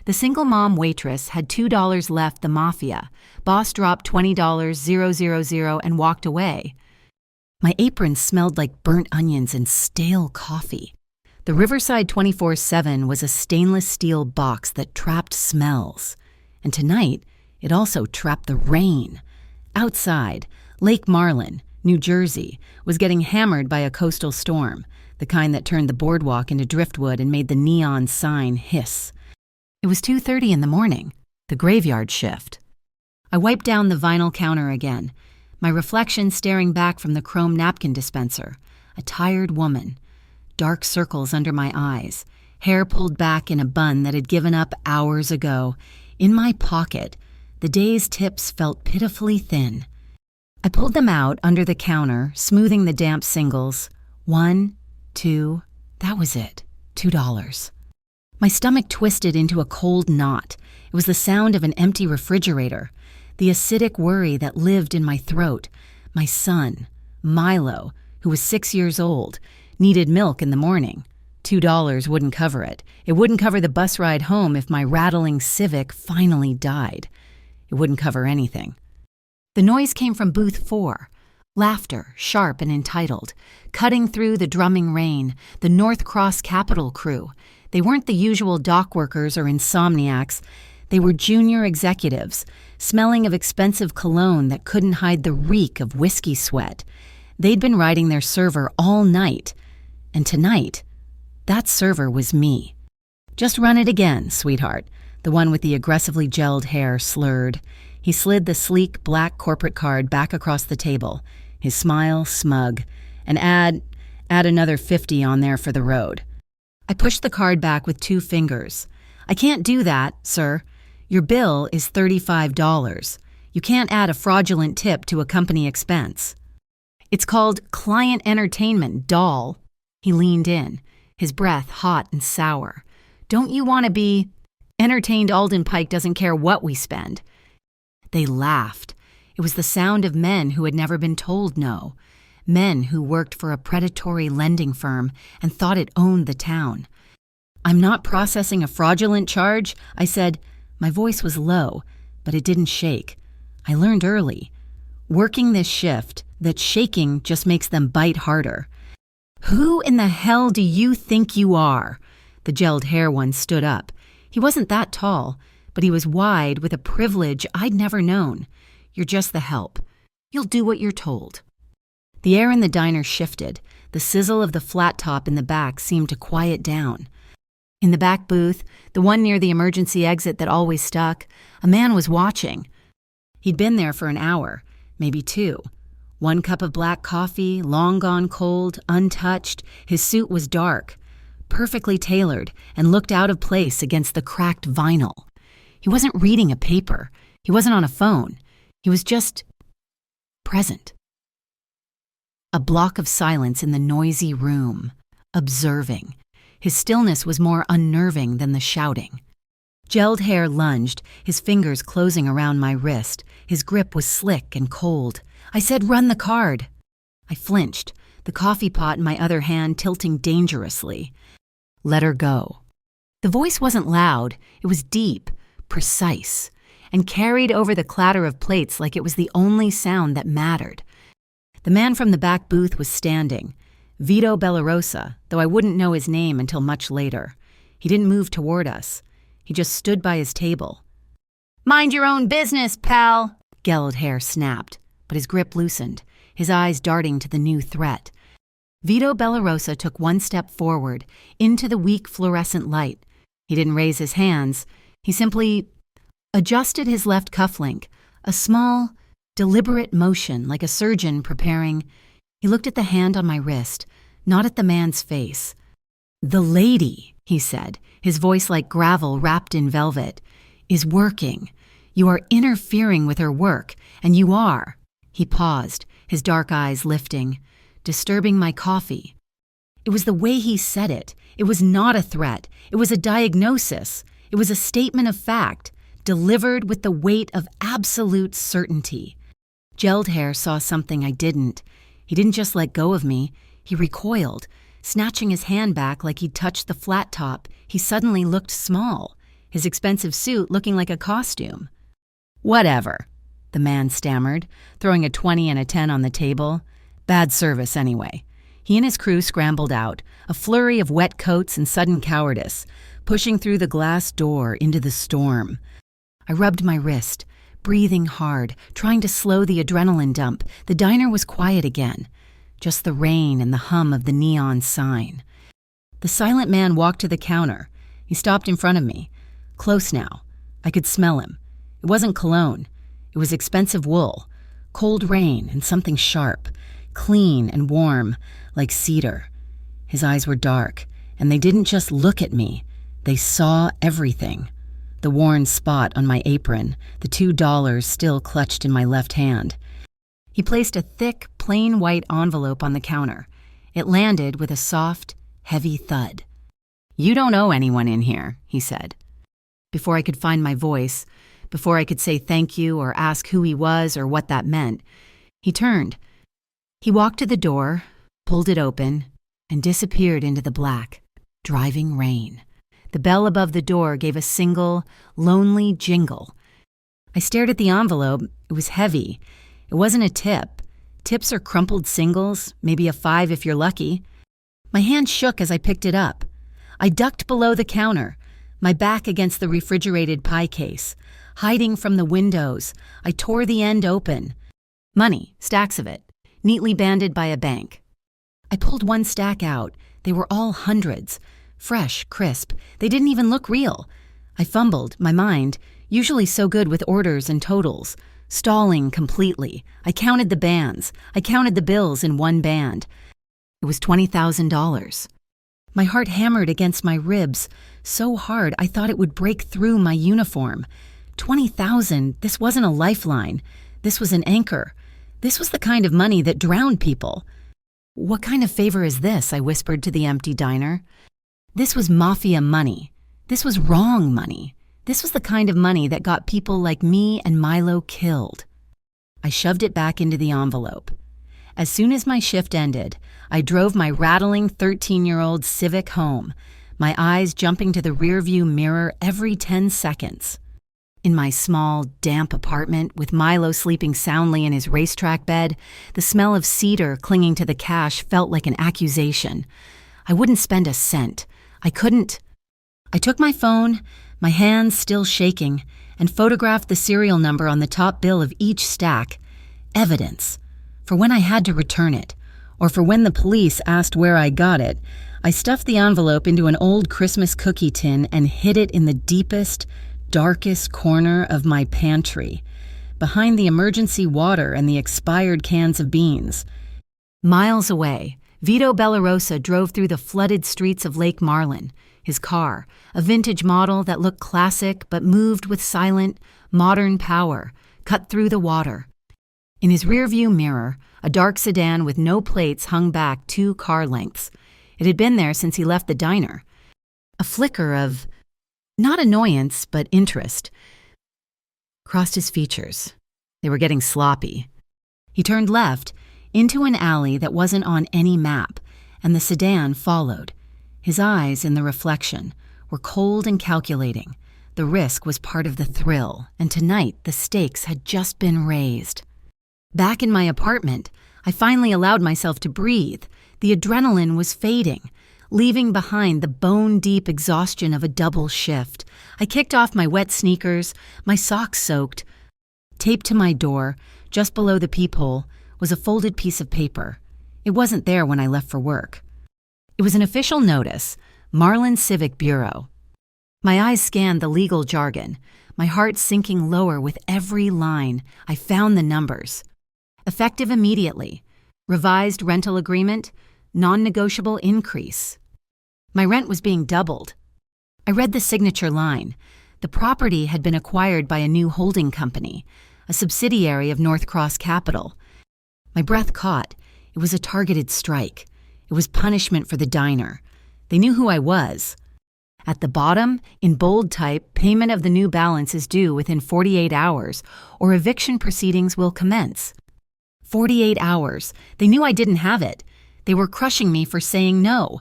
The single mom waitress had $2 left the Mafia. Boss dropped $20,000 and walked away. My apron smelled like burnt onions and stale coffee. The Riverside 24/7 was a stainless steel box that trapped smells. And tonight, it also trapped the rain. Outside, Lake Marlin, New Jersey, was getting hammered by a coastal storm, the kind that turned the boardwalk into driftwood and made the neon sign hiss. It was 2:30 in the morning, the graveyard shift. I wiped down the vinyl counter again, my reflection staring back from the chrome napkin dispenser, a tired woman, dark circles under my eyes, hair pulled back in a bun that had given up hours ago. In my pocket, the day's tips felt pitifully thin. I pulled them out under the counter, smoothing the damp singles. 1, 2, that was it, $2. My stomach twisted into a cold knot. It was the sound of an empty refrigerator, the acidic worry that lived in my throat. My son, Milo, who was 6 years old, needed milk in the morning. $2 wouldn't cover it. It wouldn't cover the bus ride home if my rattling Civic finally died. It wouldn't cover anything. The noise came from booth 4. Laughter, sharp and entitled, cutting through the drumming rain, the North Cross Capital crew. They weren't the usual dock workers or insomniacs. They were junior executives, smelling of expensive cologne that couldn't hide the reek of whiskey sweat. They'd been riding their server all night. And tonight, that server was me. "Just run it again, sweetheart," the one with the aggressively gelled hair slurred. He slid the sleek black corporate card back across the table, his smile smug, and add another 50 on there for the road. I pushed the card back with 2 fingers. "I can't do that, sir. Your bill is $35. You can't add a fraudulent tip to a company expense." "It's called client entertainment, doll." He leaned in, his breath hot and sour. "Don't you want to be entertained? Alden Pike doesn't care what we spend." They laughed. It was the sound of men who had never been told no. Men who worked for a predatory lending firm and thought it owned the town. "I'm not processing a fraudulent charge," I said. My voice was low, but it didn't shake. I learned early, working this shift, that shaking just makes them bite harder. "Who in the hell do you think you are?" The gelled hair one stood up. He wasn't that tall, but he was wide with a privilege I'd never known. "You're just the help. You'll do what you're told." The air in the diner shifted. The sizzle of the flat top in the back seemed to quiet down. In the back booth, the one near the emergency exit that always stuck, a man was watching. He'd been there for an hour, maybe 2. 1 cup of black coffee, long gone cold, untouched. His suit was dark, perfectly tailored, and looked out of place against the cracked vinyl. He wasn't reading a paper. He wasn't on a phone. He was just present. A block of silence in the noisy room, observing. His stillness was more unnerving than the shouting. Gelled hair lunged, his fingers closing around my wrist. His grip was slick and cold. I said, "Run the card." I flinched, the coffee pot in my other hand tilting dangerously. "Let her go." The voice wasn't loud. It was deep, precise, and carried over the clatter of plates like it was the only sound that mattered. The man from the back booth was standing, Vito Bellarosa, though I wouldn't know his name until much later. He didn't move toward us. He just stood by his table. "Mind your own business, pal," Gelled hair snapped, but his grip loosened, his eyes darting to the new threat. Vito Bellarosa took 1 step forward, into the weak fluorescent light. He didn't raise his hands. He simply adjusted his left cufflink, a small, deliberate motion like a surgeon preparing. He looked at the hand on my wrist, not at the man's face. "The lady," he said, his voice like gravel wrapped in velvet, "is working. You are interfering with her work, and you are." He paused, his dark eyes lifting, disturbing my coffee. It was the way he said it. It was not a threat. It was a diagnosis. It was a statement of fact, delivered with the weight of absolute certainty. Gelled hair saw something I didn't. He didn't just let go of me. He recoiled, snatching his hand back like he'd touched the flat top. He suddenly looked small. his expensive suit looking like a costume. "Whatever," the man stammered, throwing a 20 and a 10 on the table. Bad service anyway. He and his crew scrambled out, a flurry of wet coats and sudden cowardice, pushing through the glass door into the storm. I rubbed my wrist, breathing hard, trying to slow the adrenaline dump. The diner was quiet again, just the rain and the hum of the neon sign. The silent man walked to the counter. He stopped in front of me. Close now. I could smell him. It wasn't cologne. It was expensive wool, cold rain, and something sharp, clean and warm, like cedar. His eyes were dark, and they didn't just look at me. They saw everything. The worn spot on my apron, the $2 still clutched in my left hand. He placed a thick, plain white envelope on the counter. It landed with a soft, heavy thud. "You don't owe anyone in here," he said. Before I could find my voice, before I could say thank you or ask who he was or what that meant, he turned. He walked to the door, pulled it open, and disappeared into the black, driving rain. The bell above the door gave a single, lonely jingle. I stared at the envelope. It was heavy. It wasn't a tip. Tips are crumpled singles, maybe a 5 if you're lucky. My hand shook as I picked it up. I ducked below the counter, my back against the refrigerated pie case. Hiding from the windows, I tore the end open. Money, stacks of it, neatly banded by a bank. I pulled one stack out. They were all hundreds. Fresh, crisp. They didn't even look real. I fumbled, my mind, usually so good with orders and totals, stalling completely. I counted the bands. I counted the bills in one band. It was $20,000. My heart hammered against my ribs so hard I thought it would break through my uniform. 20,000, this wasn't a lifeline. This was an anchor. This was the kind of money that drowned people. "What kind of favor is this?" I whispered to the empty diner. This was mafia money. This was wrong money. This was the kind of money that got people like me and Milo killed. I shoved it back into the envelope. As soon as my shift ended, I drove my rattling 13-year-old Civic home, my eyes jumping to the rearview mirror every 10 seconds. In my small, damp apartment, with Milo sleeping soundly in his racetrack bed, the smell of cedar clinging to the cash felt like an accusation. I wouldn't spend a cent. I couldn't. I took my phone, my hands still shaking, and photographed the serial number on the top bill of each stack. Evidence. For when I had to return it, or for when the police asked where I got it, I stuffed the envelope into an old Christmas cookie tin and hid it in the deepest, darkest corner of my pantry, behind the emergency water and the expired cans of beans. Miles away, Vito Bellarosa drove through the flooded streets of Lake Marlin, his car, a vintage model that looked classic but moved with silent, modern power, cut through the water. In his rearview mirror, a dark sedan with no plates hung back 2 car lengths. It had been there since he left the diner. A flicker of, not annoyance, but interest crossed his features. They were getting sloppy. He turned left into an alley that wasn't on any map, and the sedan followed. His eyes, in the reflection, were cold and calculating. The risk was part of the thrill, and tonight the stakes had just been raised. Back in my apartment, I finally allowed myself to breathe. The adrenaline was fading, leaving behind the bone-deep exhaustion of a double shift. I kicked off my wet sneakers, my socks soaked. Taped to my door, just below the peephole, was a folded piece of paper. It wasn't there when I left for work. It was an official notice, Marlin Civic Bureau. My eyes scanned the legal jargon, my heart sinking lower with every line. I found the numbers. Effective immediately. Revised rental agreement, non-negotiable increase. My rent was being doubled. I read the signature line. The property had been acquired by a new holding company, a subsidiary of North Cross Capital. My breath caught. It was a targeted strike. It was punishment for the diner. They knew who I was. At the bottom, in bold type, payment of the new balance is due within 48 hours, or eviction proceedings will commence. 48 hours. They knew I didn't have it. They were crushing me for saying no.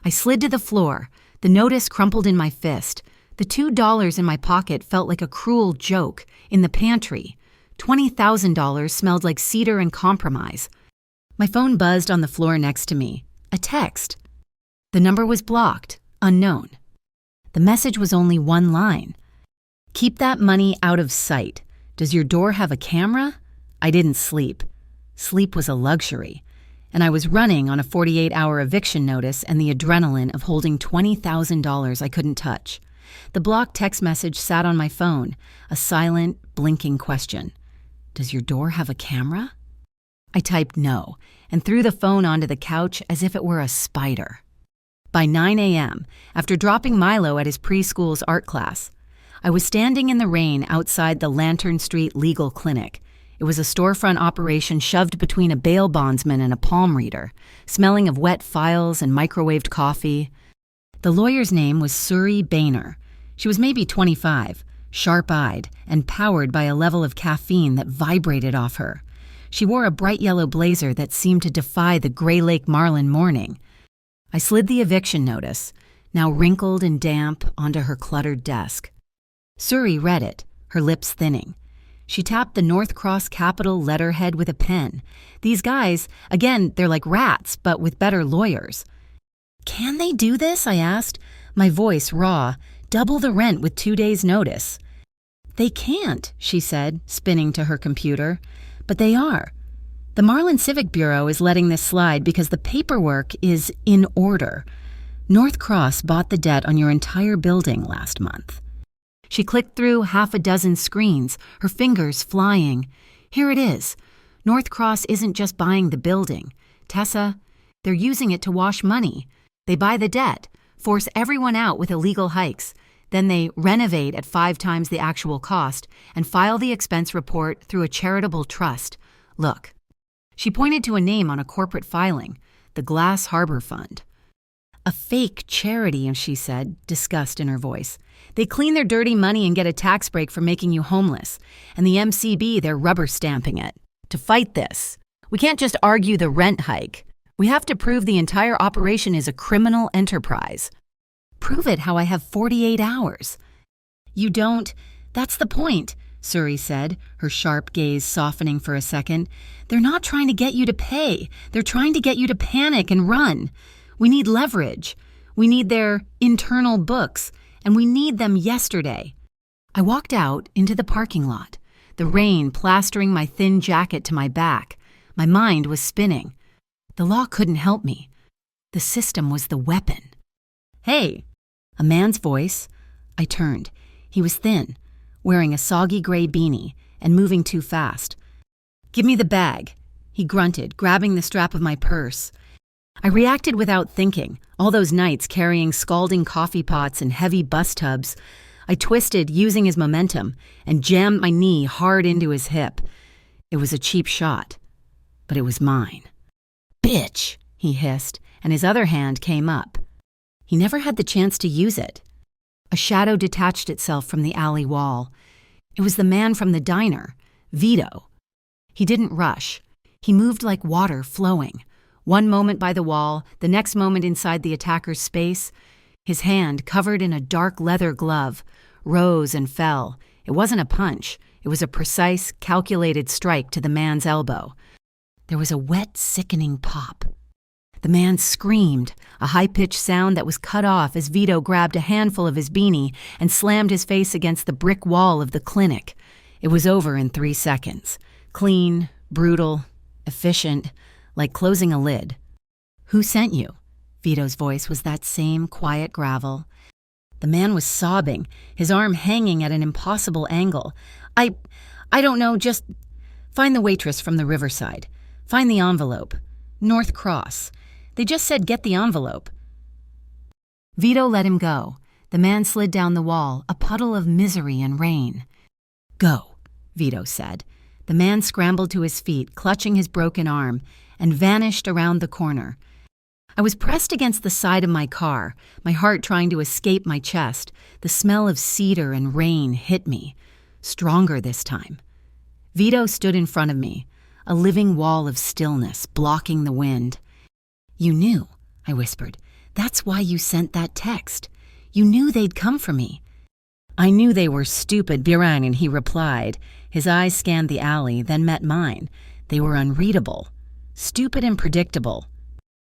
I slid to the floor, the notice crumpled in my fist, The $2 in my pocket felt like a cruel joke. In the pantry, $20,000 smelled like cedar and compromise. My phone buzzed on the floor next to me. A text. The number was blocked, unknown. The message was only one line. Keep that money out of sight. Does your door have a camera? I didn't sleep. Sleep was a luxury. And I was running on a 48-hour eviction notice and the adrenaline of holding $20,000 I couldn't touch. The blocked text message sat on my phone, a silent, blinking question. Does your door have a camera? I typed no and threw the phone onto the couch as if it were a spider. By 9 a.m., after dropping Milo at his preschool's art class, I was standing in the rain outside the Lantern Street Legal Clinic. It was a storefront operation shoved between a bail bondsman and a palm reader, smelling of wet files and microwaved coffee. The lawyer's name was Suri Boehner. She was maybe 25, sharp-eyed, and powered by a level of caffeine that vibrated off her. She wore a bright yellow blazer that seemed to defy the Gray Lake Marlin morning. I slid the eviction notice, now wrinkled and damp, onto her cluttered desk. Suri read it, her lips thinning. She tapped the North Cross Capital letterhead with a pen. These guys, again, they're like rats, but with better lawyers. Can they do this? I asked, my voice raw. Double the rent with 2 days' notice. They can't, she said, spinning to her computer. But they are. The Marlin Civic Bureau is letting this slide because the paperwork is in order. North Cross bought the debt on your entire building last month. She clicked through half a dozen screens, her fingers flying. Here it is. North Cross isn't just buying the building. Tessa, they're using it to wash money. They buy the debt, force everyone out with illegal hikes. Then they renovate at 5 times the actual cost and file the expense report through a charitable trust. Look. She pointed to a name on a corporate filing, the Glass Harbor Fund. A fake charity, she said, disgust in her voice. They clean their dirty money and get a tax break for making you homeless. And the MCB, they're rubber stamping it. To fight this, we can't just argue the rent hike. We have to prove the entire operation is a criminal enterprise. Prove it how I have 48 hours. You don't. That's the point, Suri said, her sharp gaze softening for a second. They're not trying to get you to pay. They're trying to get you to panic and run. We need leverage. We need their internal books, and we need them yesterday. I walked out into the parking lot, the rain plastering my thin jacket to my back. My mind was spinning. The law couldn't help me. The system was the weapon. Hey! A man's voice. I turned. He was thin, wearing a soggy gray beanie and moving too fast. Give me the bag, he grunted, grabbing the strap of my purse. I reacted without thinking, all those nights carrying scalding coffee pots and heavy bus tubs. I twisted, using his momentum, and jammed my knee hard into his hip. It was a cheap shot, but it was mine. Bitch, he hissed, and his other hand came up. He never had the chance to use it. A shadow detached itself from the alley wall. It was the man from the diner, Vito. He didn't rush. He moved like water flowing. One moment by the wall, the next moment inside the attacker's space. His hand, covered in a dark leather glove, rose and fell. It wasn't a punch. It was a precise, calculated strike to the man's elbow. There was a wet, sickening pop. The man screamed, a high-pitched sound that was cut off as Vito grabbed a handful of his beanie and slammed his face against the brick wall of the clinic. It was over in 3 seconds. Clean, brutal, efficient, like closing a lid. Who sent you? Vito's voice was that same quiet gravel. The man was sobbing, his arm hanging at an impossible angle. I don't know, just find the waitress from the riverside. Find the envelope. North Cross. They just said get the envelope. Vito let him go. The man slid down the wall, a puddle of misery and rain. Go, Vito said. The man scrambled to his feet, clutching his broken arm, and vanished around the corner. I was pressed against the side of my car, my heart trying to escape my chest. The smell of cedar and rain hit me, stronger this time. Vito stood in front of me, a living wall of stillness blocking the wind. You knew, I whispered. That's why you sent that text. You knew they'd come for me. I knew they were stupid, Biran, he replied. His eyes scanned the alley, then met mine. They were unreadable. Stupid and predictable.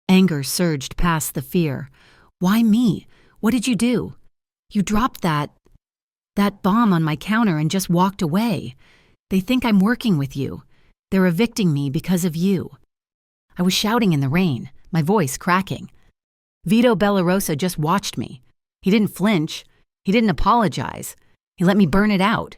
Anger surged past the fear. Why me? What did you do? You dropped that bomb on my counter and just walked away. They think I'm working with you. They're evicting me because of you. I was shouting in the rain, my voice cracking. Vito Bellarosa just watched me. He didn't flinch. He didn't apologize. He let me burn it out.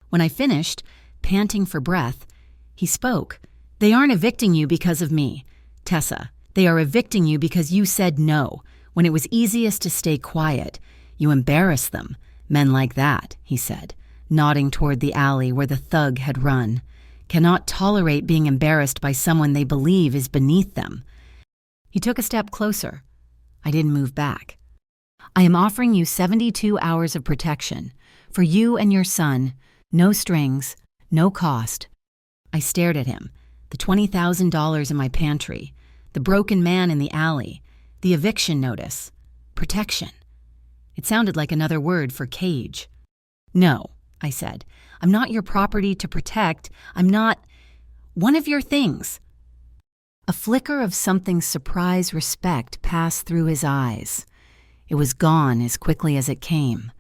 When I finished, panting for breath, he spoke. They aren't evicting you because of me, Tessa. They are evicting you because you said no, when it was easiest to stay quiet. You embarrassed them. Men like that, he said, nodding toward the alley where the thug had run. Cannot tolerate being embarrassed by someone they believe is beneath them. He took a step closer. I didn't move back. I am offering you 72 hours of protection. For you and your son, no strings, no cost. I stared at him, the $20,000 in my pantry, the broken man in the alley, the eviction notice, protection. It sounded like another word for cage. No, I said. I'm not your property to protect. I'm not one of your things. A flicker of something's surprised respect passed through his eyes. It was gone as quickly as it came.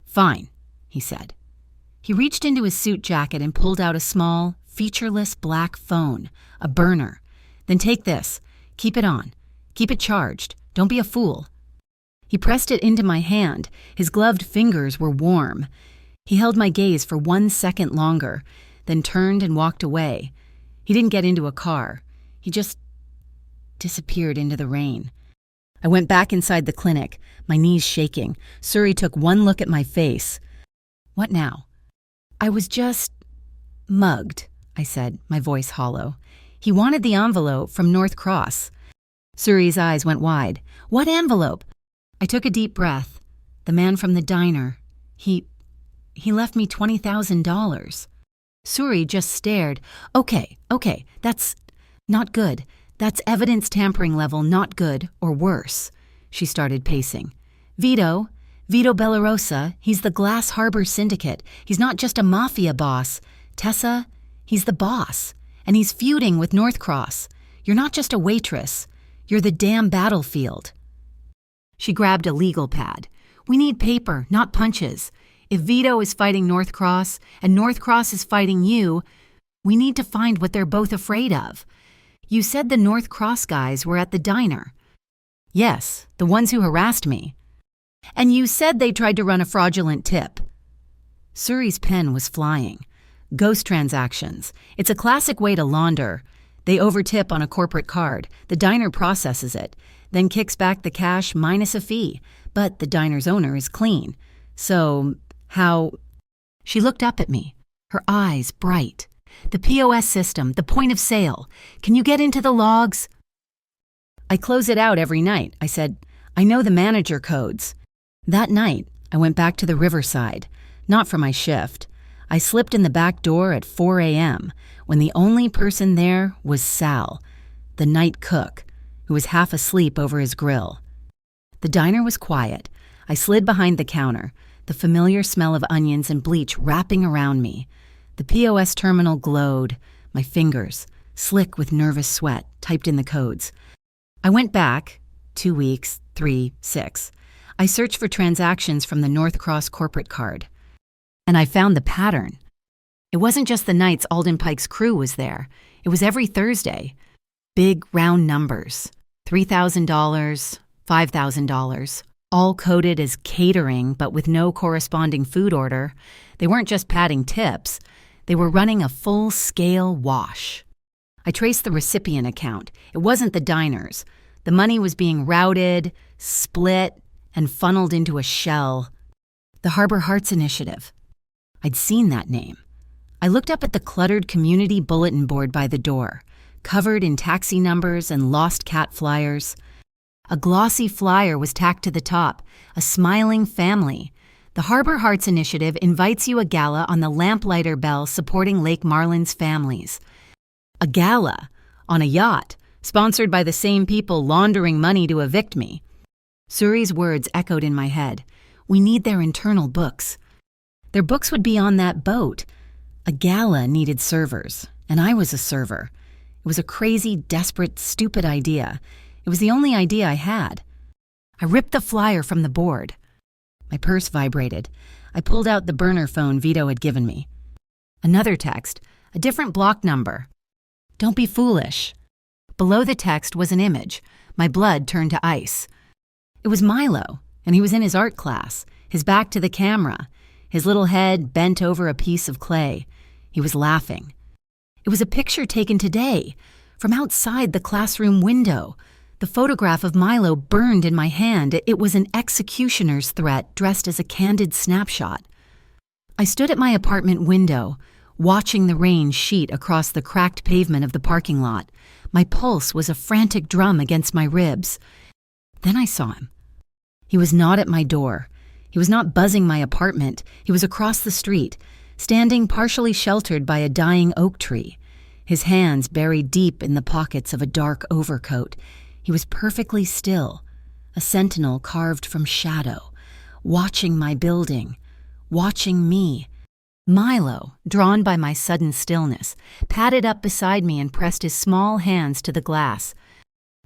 Fine, he said. He reached into his suit jacket and pulled out a small, featureless black phone, a burner. Then take this. Keep it on. Keep it charged. Don't be a fool. He pressed it into my hand. His gloved fingers were warm. He held my gaze for 1 second longer, then turned and walked away. He didn't get into a car. He just disappeared into the rain. I went back inside the clinic, my knees shaking. Suri took one look at my face. What now? I was just mugged, I said, my voice hollow. He wanted the envelope from North Cross. Suri's eyes went wide. What envelope? I took a deep breath. The man from the diner. He left me $20,000. Suri just stared. Okay, that's not good. That's evidence tampering level not good or worse. She started pacing. Vito Bellarosa, he's the Glass Harbor Syndicate. He's not just a mafia boss. Tessa, he's the boss. And he's feuding with North Cross. You're not just a waitress. You're the damn battlefield. She grabbed a legal pad. We need paper, not punches. If Vito is fighting North Cross and North Cross is fighting you, we need to find what they're both afraid of. You said the North Cross guys were at the diner. Yes, the ones who harassed me. And you said they tried to run a fraudulent tip. Suri's pen was flying. Ghost transactions. It's a classic way to launder. They overtip on a corporate card. The diner processes it, then kicks back the cash minus a fee. But the diner's owner is clean. So, how? She looked up at me, her eyes bright. The POS system, the point of sale. Can you get into the logs? I close it out every night. I said, I know the manager codes. That night, I went back to the riverside, not for my shift. I slipped in the back door at 4 a.m. when the only person there was Sal, the night cook, who was half asleep over his grill. The diner was quiet. I slid behind the counter, the familiar smell of onions and bleach wrapping around me. The POS terminal glowed, my fingers, slick with nervous sweat, typed in the codes. I went back, 2 weeks, 3, 6. I searched for transactions from the North Cross corporate card. And I found the pattern. It wasn't just the nights Alden Pike's crew was there. It was every Thursday. Big, round numbers. $3,000, $5,000. All coded as catering, but with no corresponding food order. They weren't just padding tips. They were running a full-scale wash. I traced the recipient account. It wasn't the diner's. The money was being routed, split, and funneled into a shell. The Harbor Hearts Initiative. I'd seen that name. I looked up at the cluttered community bulletin board by the door, covered in taxi numbers and lost cat flyers. A glossy flyer was tacked to the top, a smiling family. The Harbor Hearts Initiative invites you a gala on the Lamplighter Bell supporting Lake Marlin's families. A gala on a yacht, sponsored by the same people laundering money to evict me. Suri's words echoed in my head. We need their internal books. Their books would be on that boat. A gala needed servers, and I was a server. It was a crazy, desperate, stupid idea. It was the only idea I had. I ripped the flyer from the board. My purse vibrated. I pulled out the burner phone Vito had given me. Another text, a different block number. Don't be foolish. Below the text was an image. My blood turned to ice. It was Milo, and he was in his art class, his back to the camera, his little head bent over a piece of clay. He was laughing. It was a picture taken today, from outside the classroom window. The photograph of Milo burned in my hand. It was an executioner's threat dressed as a candid snapshot. I stood at my apartment window, watching the rain sheet across the cracked pavement of the parking lot. My pulse was a frantic drum against my ribs. Then I saw him. He was not at my door. He was not buzzing my apartment. He was across the street, standing partially sheltered by a dying oak tree, his hands buried deep in the pockets of a dark overcoat. He was perfectly still, a sentinel carved from shadow, watching my building, watching me. Milo, drawn by my sudden stillness, padded up beside me and pressed his small hands to the glass.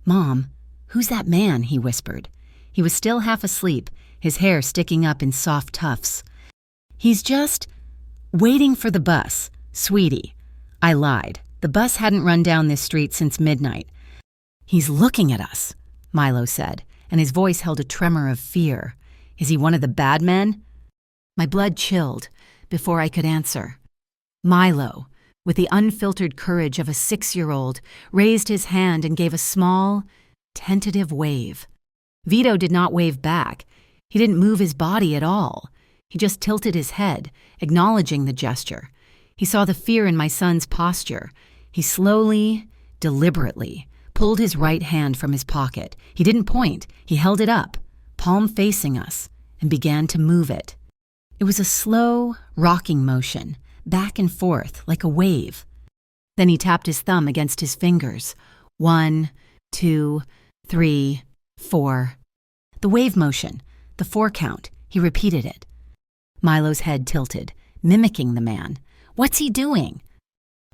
"Mom, who's that man?" he whispered. He was still half asleep, his hair sticking up in soft tufts. "He's just waiting for the bus, sweetie." I lied. The bus hadn't run down this street since midnight. "He's looking at us," Milo said, and his voice held a tremor of fear. "Is he one of the bad men?" My blood chilled before I could answer. Milo, with the unfiltered courage of a 6-year-old, raised his hand and gave a small, tentative wave. Vito did not wave back. He didn't move his body at all. He just tilted his head, acknowledging the gesture. He saw the fear in my son's posture. He slowly, deliberately, pulled his right hand from his pocket. He didn't point. He held it up, palm facing us, and began to move it. It was a slow, rocking motion, back and forth like a wave. Then he tapped his thumb against his fingers. 1, 2, 3, 4. The wave motion, the 4 count. He repeated it. Milo's head tilted, mimicking the man. "What's he doing?"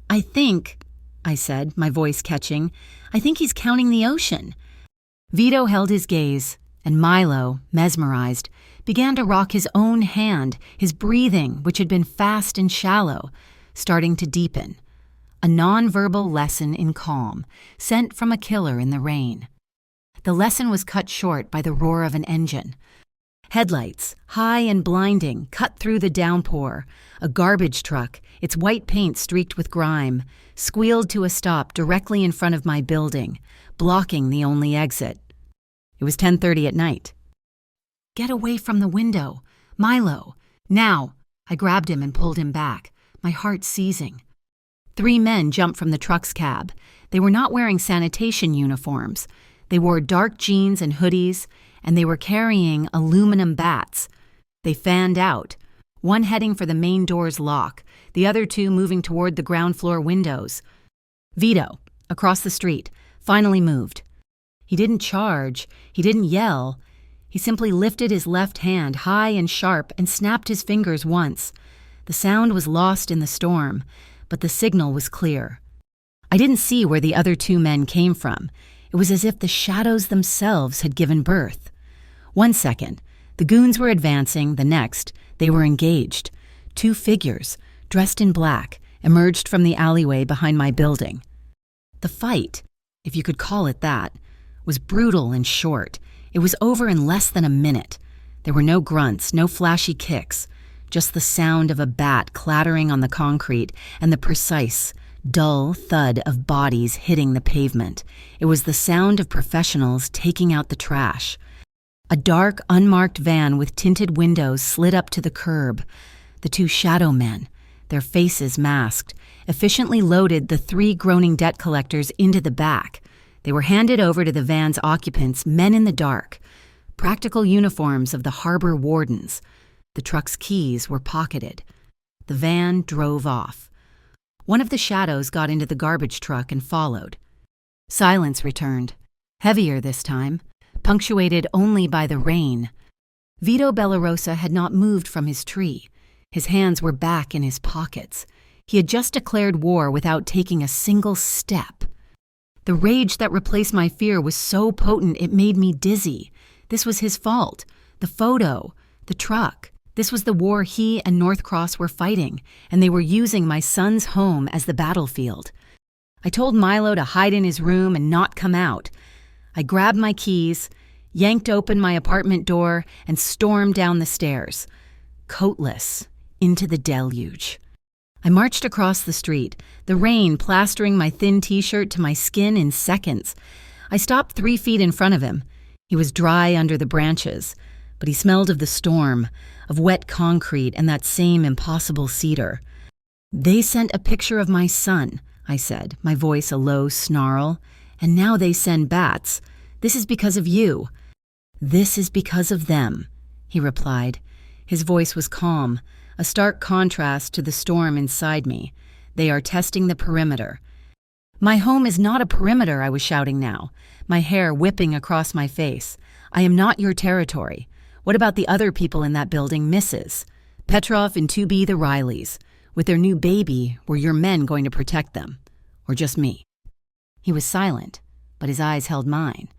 "I think," I said, my voice catching, "I think he's counting the ocean." Vito held his gaze, and Milo, mesmerized, began to rock his own hand, his breathing, which had been fast and shallow, starting to deepen. A nonverbal lesson in calm, sent from a killer in the rain. The lesson was cut short by the roar of an engine. Headlights, high and blinding, cut through the downpour. A garbage truck, its white paint streaked with grime, squealed to a stop directly in front of my building, blocking the only exit. It was 10:30 at night. "Get away from the window. Milo, now!" I grabbed him and pulled him back, my heart seizing. 3 men jumped from the truck's cab. They were not wearing sanitation uniforms. They wore dark jeans and hoodies, and they were carrying aluminum bats. They fanned out, one heading for the main door's lock, the other 2 moving toward the ground floor windows. Vito, across the street, finally moved. He didn't charge, he didn't yell. He simply lifted his left hand high and sharp and snapped his fingers once. The sound was lost in the storm, but the signal was clear. I didn't see where the other 2 men came from. It was as if the shadows themselves had given birth. 1 second, the goons were advancing. The next, they were engaged. 2 figures, dressed in black, emerged from the alleyway behind my building. The fight, if you could call it that, was brutal and short. It was over in less than a minute. There were no grunts, no flashy kicks, just the sound of a bat clattering on the concrete and the precise, dull thud of bodies hitting the pavement. It was the sound of professionals taking out the trash. A dark, unmarked van with tinted windows slid up to the curb. The 2 shadow men, their faces masked, efficiently loaded the 3 groaning debt collectors into the back. They were handed over to the van's occupants, men in the dark, practical uniforms of the harbor wardens. The truck's keys were pocketed. The van drove off. One of the shadows got into the garbage truck and followed. Silence returned, heavier this time, punctuated only by the rain. Vito Bellarosa had not moved from his tree. His hands were back in his pockets. He had just declared war without taking a single step. The rage that replaced my fear was so potent it made me dizzy. This was his fault. The photo, the truck. This was the war he and Northcross were fighting, and they were using my son's home as the battlefield. I told Milo to hide in his room and not come out. I grabbed my keys, yanked open my apartment door, and stormed down the stairs, coatless, into the deluge. I marched across the street, the rain plastering my thin t-shirt to my skin in seconds. I stopped 3 feet in front of him. He was dry under the branches, but he smelled of the storm, of wet concrete and that same impossible cedar. "They sent a picture of my son," I said, my voice a low snarl, "and now they send bats. This is because of you." "This is because of them," he replied. His voice was calm, a stark contrast to the storm inside me. "They are testing the perimeter." "My home is not a perimeter," I was shouting now, my hair whipping across my face. "I am not your territory. What about the other people in that building, Mrs. Petrov and 2B the Rileys? With their new baby, were your men going to protect them? Or just me?" He was silent, but his eyes held mine.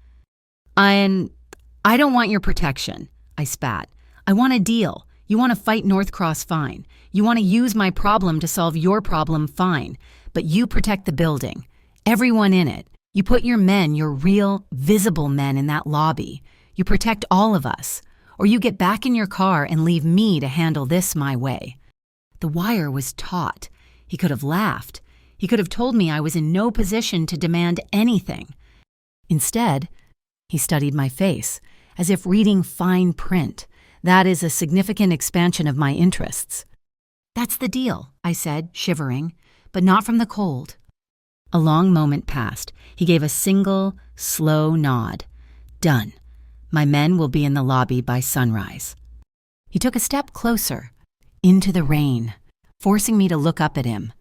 I don't want your protection," I spat. "I want a deal. You want to fight Northcross, fine. You want to use my problem to solve your problem, fine. But you protect the building. Everyone in it. You put your men, your real, visible men in that lobby. You protect all of us. Or you get back in your car and leave me to handle this my way." The wire was taut. He could have laughed. He could have told me I was in no position to demand anything. Instead, he studied my face, as if reading fine print. That is a significant expansion of my interests. "That's the deal," I said, shivering, but not from the cold. A long moment passed. He gave a single, slow nod. "Done. My men will be in the lobby by sunrise." He took a step closer, into the rain, forcing me to look up at him.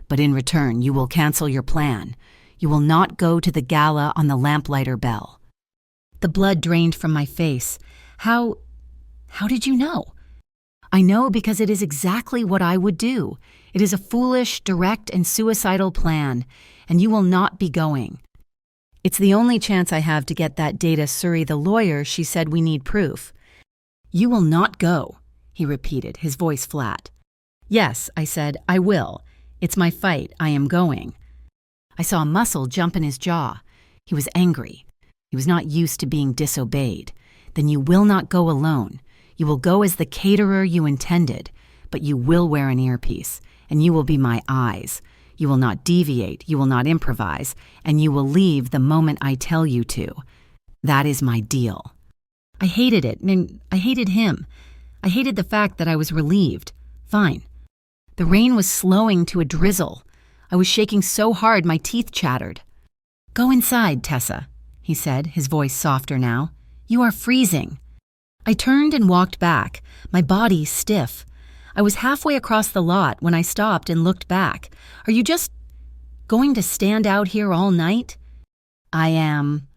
"But in return, you will cancel your plan. You will not go to the gala on the lamplighter bell." The blood drained from my face. How did you know?" "I know because it is exactly what I would do. It is a foolish, direct, and suicidal plan, and you will not be going. It's the only chance I have to get that Data Suri the lawyer she said we need proof." "You will not go," he repeated, his voice flat. "Yes," I said, "I will. It's my fight. I am going." I saw a muscle jump in his jaw. He was angry. He was not used to being disobeyed. "Then you will not go alone. You will go as the caterer you intended, but you will wear an earpiece, and you will be my eyes. You will not deviate, you will not improvise, and you will leave the moment I tell you to. That is my deal." I hated it, and I hated him. I hated the fact that I was relieved. Fine. The rain was slowing to a drizzle. I was shaking so hard my teeth chattered. "Go inside, Tessa," he said, his voice softer now. "You are freezing." I turned and walked back, my body stiff. I was halfway across the lot when I stopped and looked back. "Are you just going to stand out here all night?" "I am."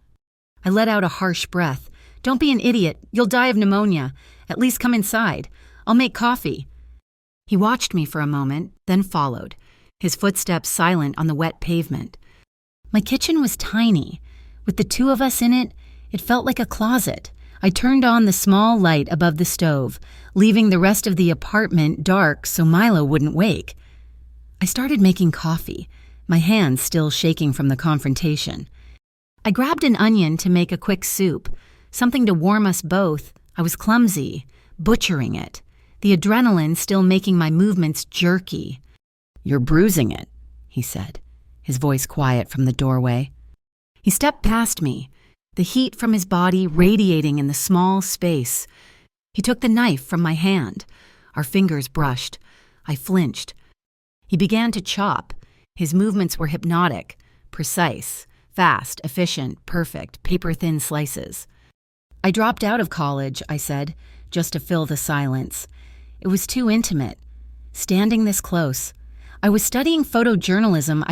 I let out a harsh breath. "Don't be an idiot. You'll die of pneumonia. At least come inside. I'll make coffee." He watched me for a moment, then followed, his footsteps silent on the wet pavement. My kitchen was tiny. With the two of us in it, it felt like a closet. I turned on the small light above the stove, leaving the rest of the apartment dark so Milo wouldn't wake. I started making coffee, my hands still shaking from the confrontation. I grabbed an onion to make a quick soup, something to warm us both. I was clumsy, butchering it, the adrenaline still making my movements jerky. "You're bruising it," he said, his voice quiet from the doorway. He stepped past me, the heat from his body radiating in the small space. He took the knife from my hand. Our fingers brushed. I flinched. He began to chop. His movements were hypnotic, precise, fast, efficient, perfect, paper-thin slices. "I dropped out of college," I said, just to fill the silence. It was too intimate. Standing this close. I was studying photojournalism.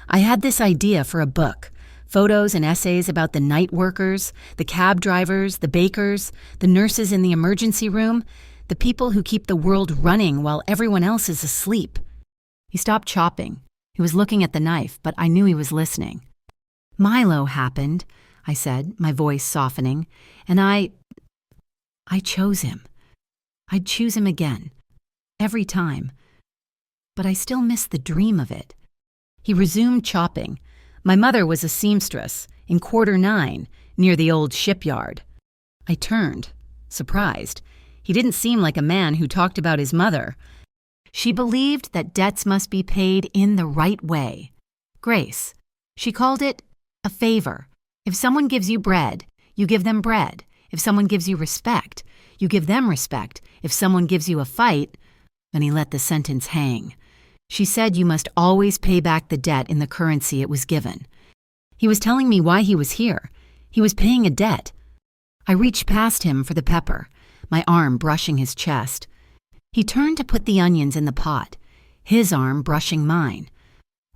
I had this idea for a book. Photos and essays about the night workers, the cab drivers, the bakers, the nurses in the emergency room, the people who keep the world running while everyone else is asleep. He stopped chopping. He was looking at the knife, but I knew he was listening. Milo happened, I said, my voice softening, and I chose him. I'd choose him again. Every time. But I still missed the dream of it. He resumed chopping. My mother was a seamstress in Quarter 9 near the old shipyard. I turned, surprised. He didn't seem like a man who talked about his mother. She believed that debts must be paid in the right way. Grace. She called it a favor. If someone gives you bread, you give them bread. If someone gives you respect, you give them respect. If someone gives you a fight, then he let the sentence hang. She said you must always pay back the debt in the currency it was given. He was telling me why he was here. He was paying a debt. I reached past him for the pepper, my arm brushing his chest. He turned to put the onions in the pot, his arm brushing mine.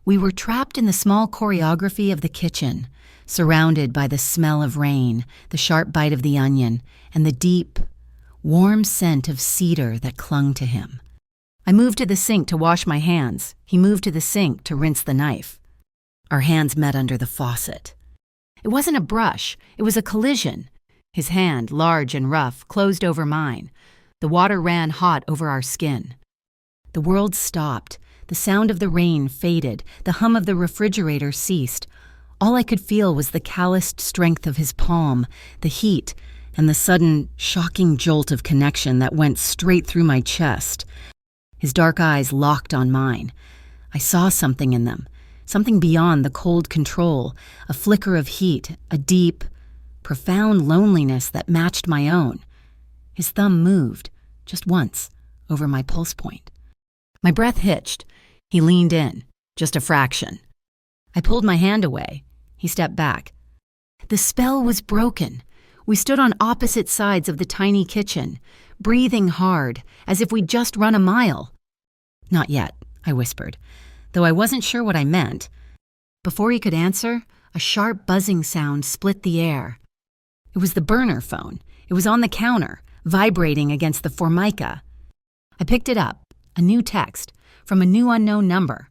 We were trapped in the small choreography of the kitchen, surrounded by the smell of rain, the sharp bite of the onion, and the deep, warm scent of cedar that clung to him. I moved to the sink to wash my hands. He moved to the sink to rinse the knife. Our hands met under the faucet. It wasn't a brush, it was a collision. His hand, large and rough, closed over mine. The water ran hot over our skin. The world stopped. The sound of the rain faded. The hum of the refrigerator ceased. All I could feel was the calloused strength of his palm, the heat, and the sudden, shocking jolt of connection that went straight through my chest. His dark eyes locked on mine. I saw something in them, something beyond the cold control, a flicker of heat, a deep, profound loneliness that matched my own. His thumb moved, just once, over my pulse point. My breath hitched. He leaned in, just a fraction. I pulled my hand away. He stepped back. The spell was broken. We stood on opposite sides of the tiny kitchen, breathing hard, as if we'd just run a mile. Not yet, I whispered, though I wasn't sure what I meant. Before he could answer, a sharp buzzing sound split the air. It was the burner phone. It was on the counter, vibrating against the formica. I picked it up, a new text, from a new unknown number.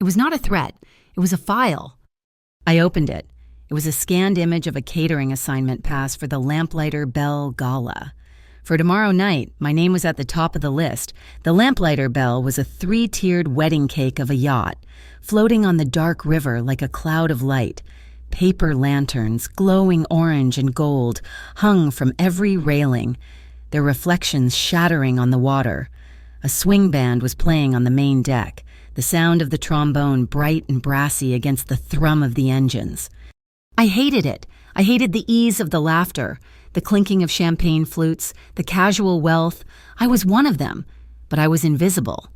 It was not a threat. It was a file. I opened it. It was a scanned image of a catering assignment pass for the Lamplighter Bell Gala. For tomorrow night, my name was at the top of the list. The Lamplighter Bell was a 3-tiered wedding cake of a yacht, floating on the dark river like a cloud of light. Paper lanterns, glowing orange and gold, hung from every railing, their reflections shattering on the water. A swing band was playing on the main deck, the sound of the trombone bright and brassy against the thrum of the engines. I hated it. I hated the ease of the laughter, the clinking of champagne flutes, the casual wealth. I was one of them, but I was invisible.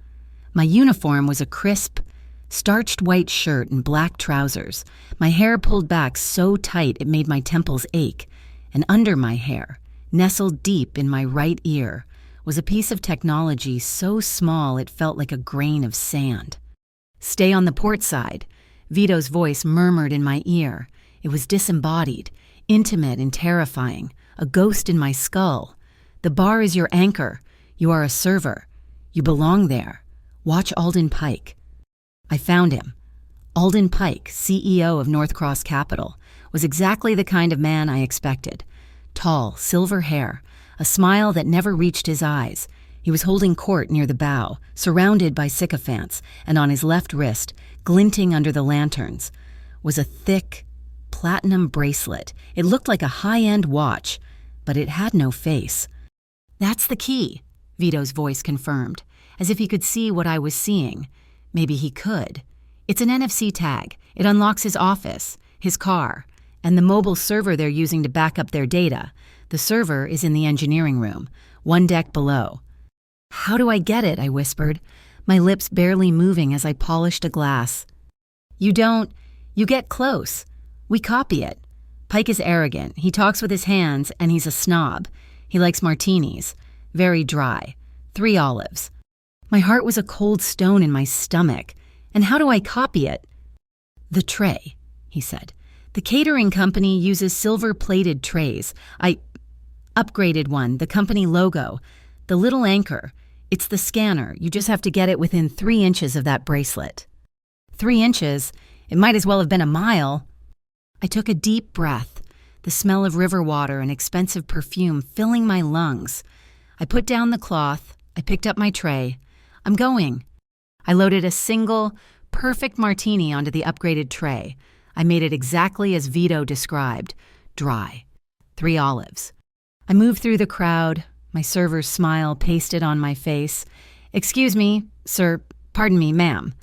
My uniform was a crisp, starched white shirt and black trousers, my hair pulled back so tight it made my temples ache, and under my hair, nestled deep in my right ear, was a piece of technology so small it felt like a grain of sand. "Stay on the port side," Vito's voice murmured in my ear. It was disembodied, intimate and terrifying, a ghost in my skull. "The bar is your anchor. You are a server. You belong there. Watch Alden Pike." I found him. Alden Pike, CEO of North Cross Capital, was exactly the kind of man I expected. Tall, silver hair, a smile that never reached his eyes. He was holding court near the bow, surrounded by sycophants, and on his left wrist, glinting under the lanterns, was a thick, platinum bracelet. It looked like a high-end watch, but it had no face. "That's the key," Vito's voice confirmed, as if he could see what I was seeing. Maybe he could. "It's an NFC tag. It unlocks his office, his car, and the mobile server they're using to back up their data. The server is in the engineering room, one deck below." "How do I get it?" I whispered, my lips barely moving as I polished a glass. You get close. We copy it. Pike is arrogant. He talks with his hands, and he's a snob. He likes martinis. Very dry. 3 olives. My heart was a cold stone in my stomach. And how do I copy it? "The tray," he said. The catering company uses silver-plated trays. I upgraded one, the company logo. The little anchor. It's the scanner. You just have to get it within 3 inches of that bracelet. 3 inches? It might as well have been a mile. I took a deep breath, the smell of river water and expensive perfume filling my lungs. I put down the cloth. I picked up my tray. I'm going. I loaded a single, perfect martini onto the upgraded tray. I made it exactly as Vito described, dry. 3 olives. I moved through the crowd, my server's smile pasted on my face. "Excuse me, sir, pardon me, ma'am."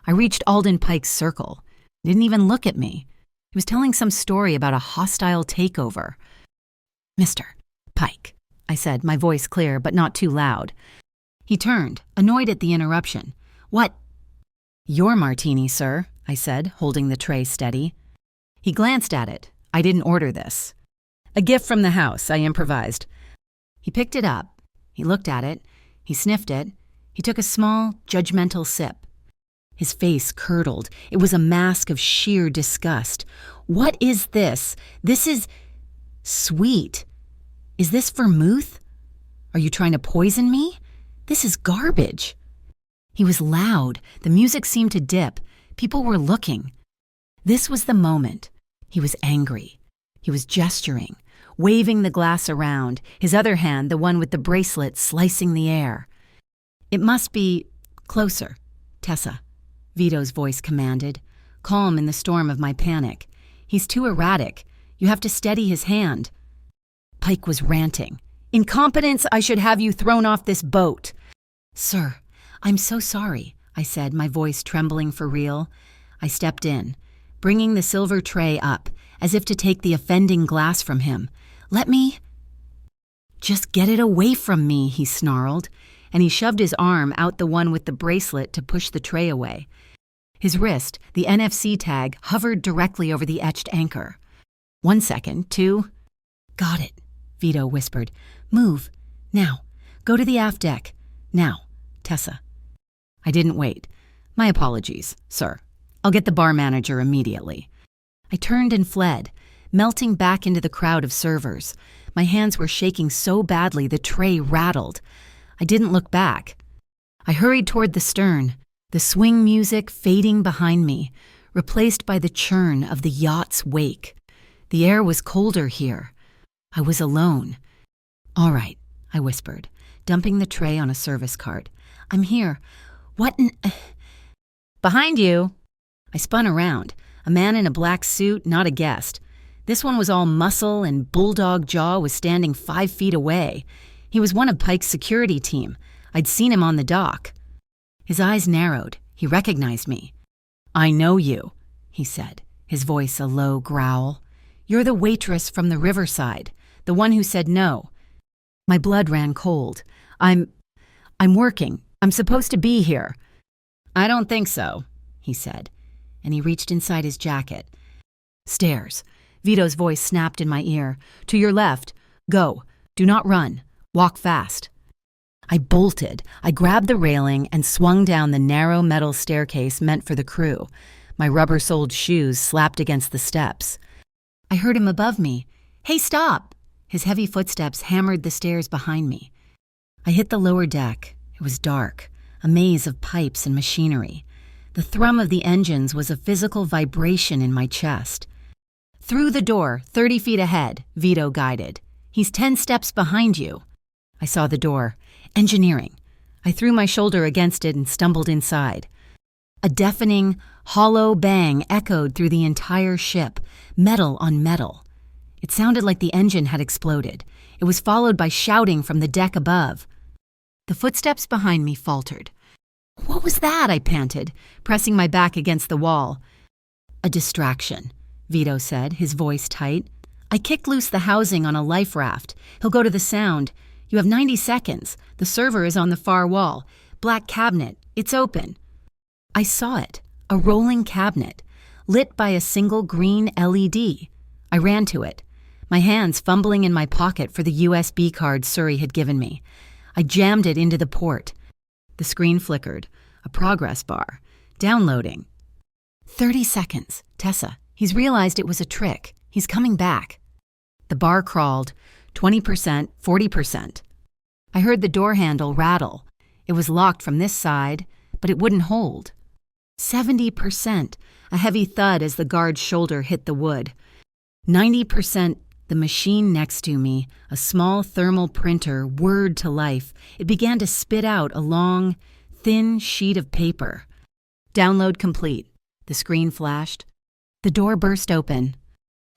I reached Alden Pike's circle. He didn't even look at me. He was telling some story about a hostile takeover. "Mr. Pike," I said, my voice clear but not too loud. He turned, annoyed at the interruption. "What?" "Your martini, sir," I said, holding the tray steady. He glanced at it. I didn't order this. "A gift from the house," I improvised. He picked it up. He looked at it. He sniffed it. He took a small, judgmental sip. His face curdled. It was a mask of sheer disgust. "What is this? This is sweet. Is this vermouth? Are you trying to poison me? This is garbage." He was loud. The music seemed to dip. People were looking. This was the moment. He was angry. He was gesturing, waving the glass around, his other hand, the one with the bracelet, slicing the air. "It must be closer, Tessa," Vito's voice commanded, calm in the storm of my panic. "He's too erratic. You have to steady his hand." Pike was ranting. "Incompetence! I should have you thrown off this boat." "Sir, I'm so sorry," I said, my voice trembling for real. I stepped in, bringing the silver tray up, as if to take the offending glass from him. "Let me—" "Just get it away from me," he snarled, and he shoved his arm out the one with the bracelet to push the tray away. His wrist, the NFC tag, hovered directly over the etched anchor. 1 second, 2. "Got it," Vito whispered. "Move. Now. Go to the aft deck. Now, Tessa." I didn't wait. "My apologies, sir. I'll get the bar manager immediately." I turned and fled, melting back into the crowd of servers. My hands were shaking so badly the tray rattled. I didn't look back. I hurried toward the stern, the swing music fading behind me, replaced by the churn of the yacht's wake. The air was colder here. I was alone. "All right," I whispered, dumping the tray on a service cart. "I'm here. What in—" "Behind you!" I spun around. A man in a black suit, not a guest. This one was all muscle and bulldog jaw was standing 5 feet away. He was one of Pike's security team. I'd seen him on the dock. His eyes narrowed. He recognized me. "I know you," he said, his voice a low growl. "You're the waitress from the riverside, the one who said no." My blood ran cold. I'm working. I'm supposed to be here." "I don't think so," he said, and he reached inside his jacket. "Stairs." Vito's voice snapped in my ear. "To your left. Go. Do not run. Walk fast." I bolted. I grabbed the railing and swung down the narrow metal staircase meant for the crew. My rubber-soled shoes slapped against the steps. I heard him above me. "Hey, stop!" His heavy footsteps hammered the stairs behind me. I hit the lower deck. It was dark, a maze of pipes and machinery. The thrum of the engines was a physical vibration in my chest. "Through the door, 30 feet ahead," Vito guided. "He's 10 steps behind you." I saw the door. Engineering. I threw my shoulder against it and stumbled inside. A deafening, hollow bang echoed through the entire ship, metal on metal. It sounded like the engine had exploded. It was followed by shouting from the deck above. The footsteps behind me faltered. "What was that?" I panted, pressing my back against the wall. "A distraction," Vito said, his voice tight. "I kicked loose the housing on a life raft. He'll go to the sound. You have 90 seconds. The server is on the far wall. Black cabinet. It's open." I saw it, a rolling cabinet, lit by a single green LED. I ran to it, my hands fumbling in my pocket for the USB card Suri had given me. I jammed it into the port. The screen flickered. A progress bar. Downloading. 30 seconds, Tessa, He's realized it was a trick. He's coming back. The bar crawled, 20%, 40%. I heard the door handle rattle. It was locked from this side, but it wouldn't hold. 70%, a heavy thud as the guard's shoulder hit the wood. 90%, the machine next to me, a small thermal printer, whirred to life. It began to spit out a long, thin sheet of paper. Download complete. The screen flashed. The door burst open.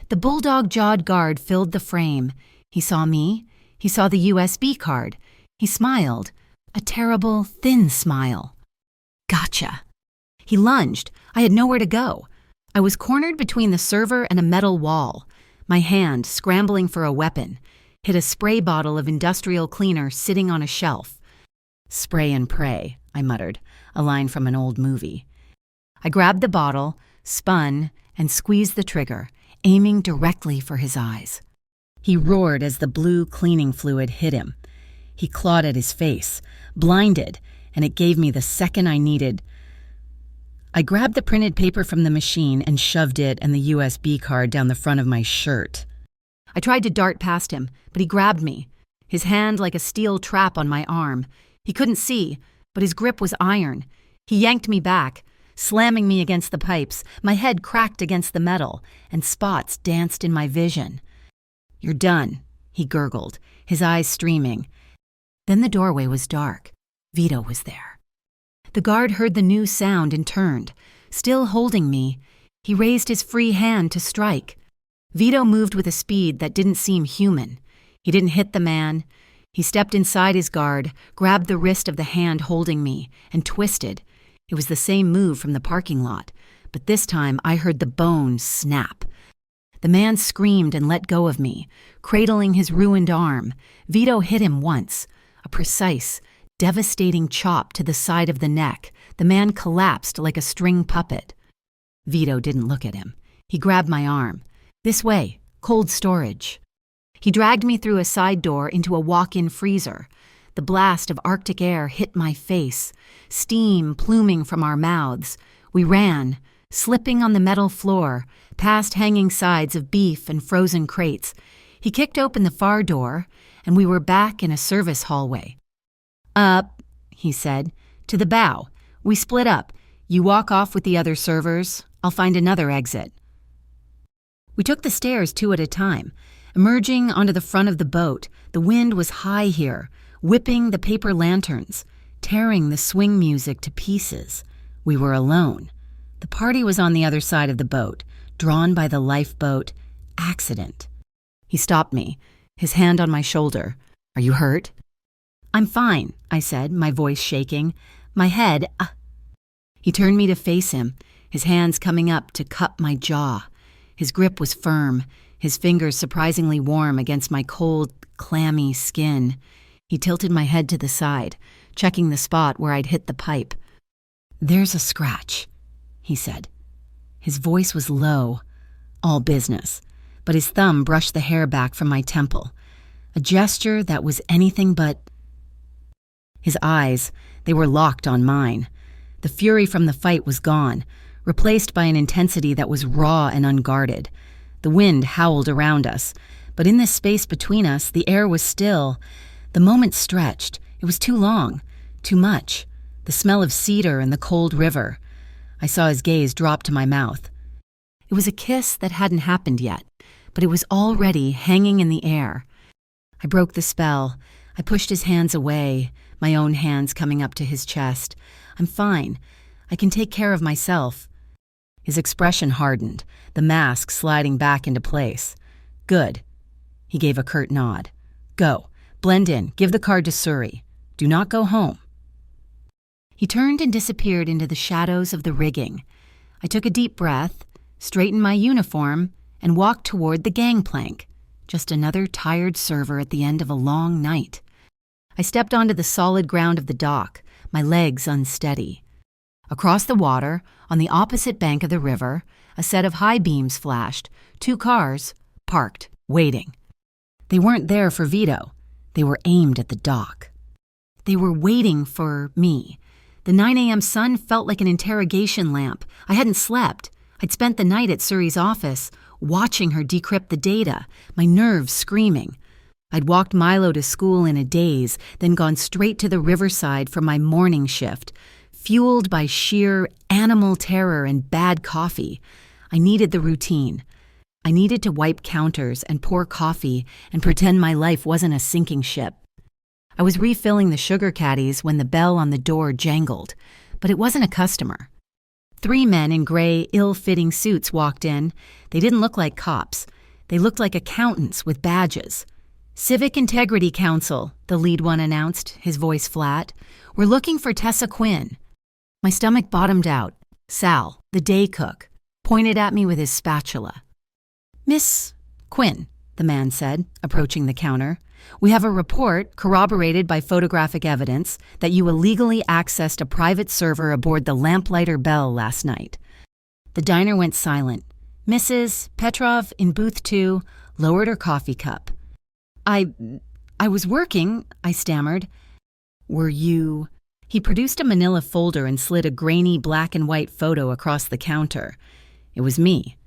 The bulldog-jawed guard filled the frame. He saw me. He saw the USB card. He smiled. A terrible, thin smile. Gotcha. He lunged. I had nowhere to go. I was cornered between the server and a metal wall. My hand, scrambling for a weapon, hit a spray bottle of industrial cleaner sitting on a shelf. Spray and pray, I muttered, a line from an old movie. I grabbed the bottle, spun, and squeezed the trigger, aiming directly for his eyes. He roared as the blue cleaning fluid hit him. He clawed at his face, blinded, and it gave me the second I needed. I grabbed the printed paper from the machine and shoved it and the USB card down the front of my shirt. I tried to dart past him, but he grabbed me, his hand like a steel trap on my arm. He couldn't see, but his grip was iron. He yanked me back, slamming me against the pipes. My head cracked against the metal, and spots danced in my vision. "You're done," he gurgled, his eyes streaming. Then the doorway was dark. Vito was there. The guard heard the new sound and turned. Still holding me, he raised his free hand to strike. Vito moved with a speed that didn't seem human. He didn't hit the man. He stepped inside his guard, grabbed the wrist of the hand holding me, and twisted. It was the same move from the parking lot, but this time I heard the bone snap. The man screamed and let go of me, cradling his ruined arm. Vito hit him once, a precise, devastating chop to the side of the neck. The man collapsed like a string puppet. Vito didn't look at him. He grabbed my arm. "This way, cold storage." He dragged me through a side door into a walk-in freezer. The blast of Arctic air hit my face, steam pluming from our mouths. We ran, slipping on the metal floor, past hanging sides of beef and frozen crates. He kicked open the far door, and we were back in a service hallway. "Up," he said, "to the bow. We split up. You walk off with the other servers. I'll find another exit." We took the stairs two at a time. Emerging onto the front of the boat, the wind was high here, whipping the paper lanterns, tearing the swing music to pieces. We were alone. The party was on the other side of the boat, drawn by the lifeboat. Accident. He stopped me, his hand on my shoulder. "Are you hurt?" "I'm fine," I said, my voice shaking. "My head, He turned me to face him, his hands coming up to cup my jaw. His grip was firm, his fingers surprisingly warm against my cold, clammy skin. He tilted my head to the side, checking the spot where I'd hit the pipe. "There's a scratch," he said. His voice was low, all business, but his thumb brushed the hair back from my temple, a gesture that was anything but. His eyes, they were locked on mine. The fury from the fight was gone, replaced by an intensity that was raw and unguarded. The wind howled around us, but in this space between us, the air was still. The moment stretched. It was too long, too much. The smell of cedar and the cold river. I saw his gaze drop to my mouth. It was a kiss that hadn't happened yet, but it was already hanging in the air. I broke the spell. I pushed his hands away, my own hands coming up to his chest. "I'm fine. I can take care of myself." His expression hardened, the mask sliding back into place. "Good." He gave a curt nod. "Go. Blend in. Give the card to Suri. Do not go home." He turned and disappeared into the shadows of the rigging. I took a deep breath, straightened my uniform, and walked toward the gangplank, just another tired server at the end of a long night. I stepped onto the solid ground of the dock, my legs unsteady. Across the water, on the opposite bank of the river, a set of high beams flashed, 2 cars, parked, waiting. They weren't there for Vito. They were aimed at the dock. They were waiting for me. The 9 a.m. sun felt like an interrogation lamp. I hadn't slept. I'd spent the night at Suri's office, watching her decrypt the data, my nerves screaming. I'd walked Milo to school in a daze, then gone straight to the riverside for my morning shift, fueled by sheer animal terror and bad coffee. I needed the routine. I needed to wipe counters and pour coffee and pretend my life wasn't a sinking ship. I was refilling the sugar caddies when the bell on the door jangled, but it wasn't a customer. 3 men in gray, ill-fitting suits walked in. They didn't look like cops. They looked like accountants with badges. "Civic Integrity Council," the lead one announced, his voice flat. "We're looking for Tessa Quinn." My stomach bottomed out. Sal, the day cook, pointed at me with his spatula. "Miss Quinn," the man said, approaching the counter, "we have a report, corroborated by photographic evidence, that you illegally accessed a private server aboard the Lamplighter Belle last night." The diner went silent. Mrs. Petrov, in booth 2, lowered her coffee cup. I was working," I stammered. "Were you—" He produced a manila folder and slid a grainy black and white photo across the counter. It was me,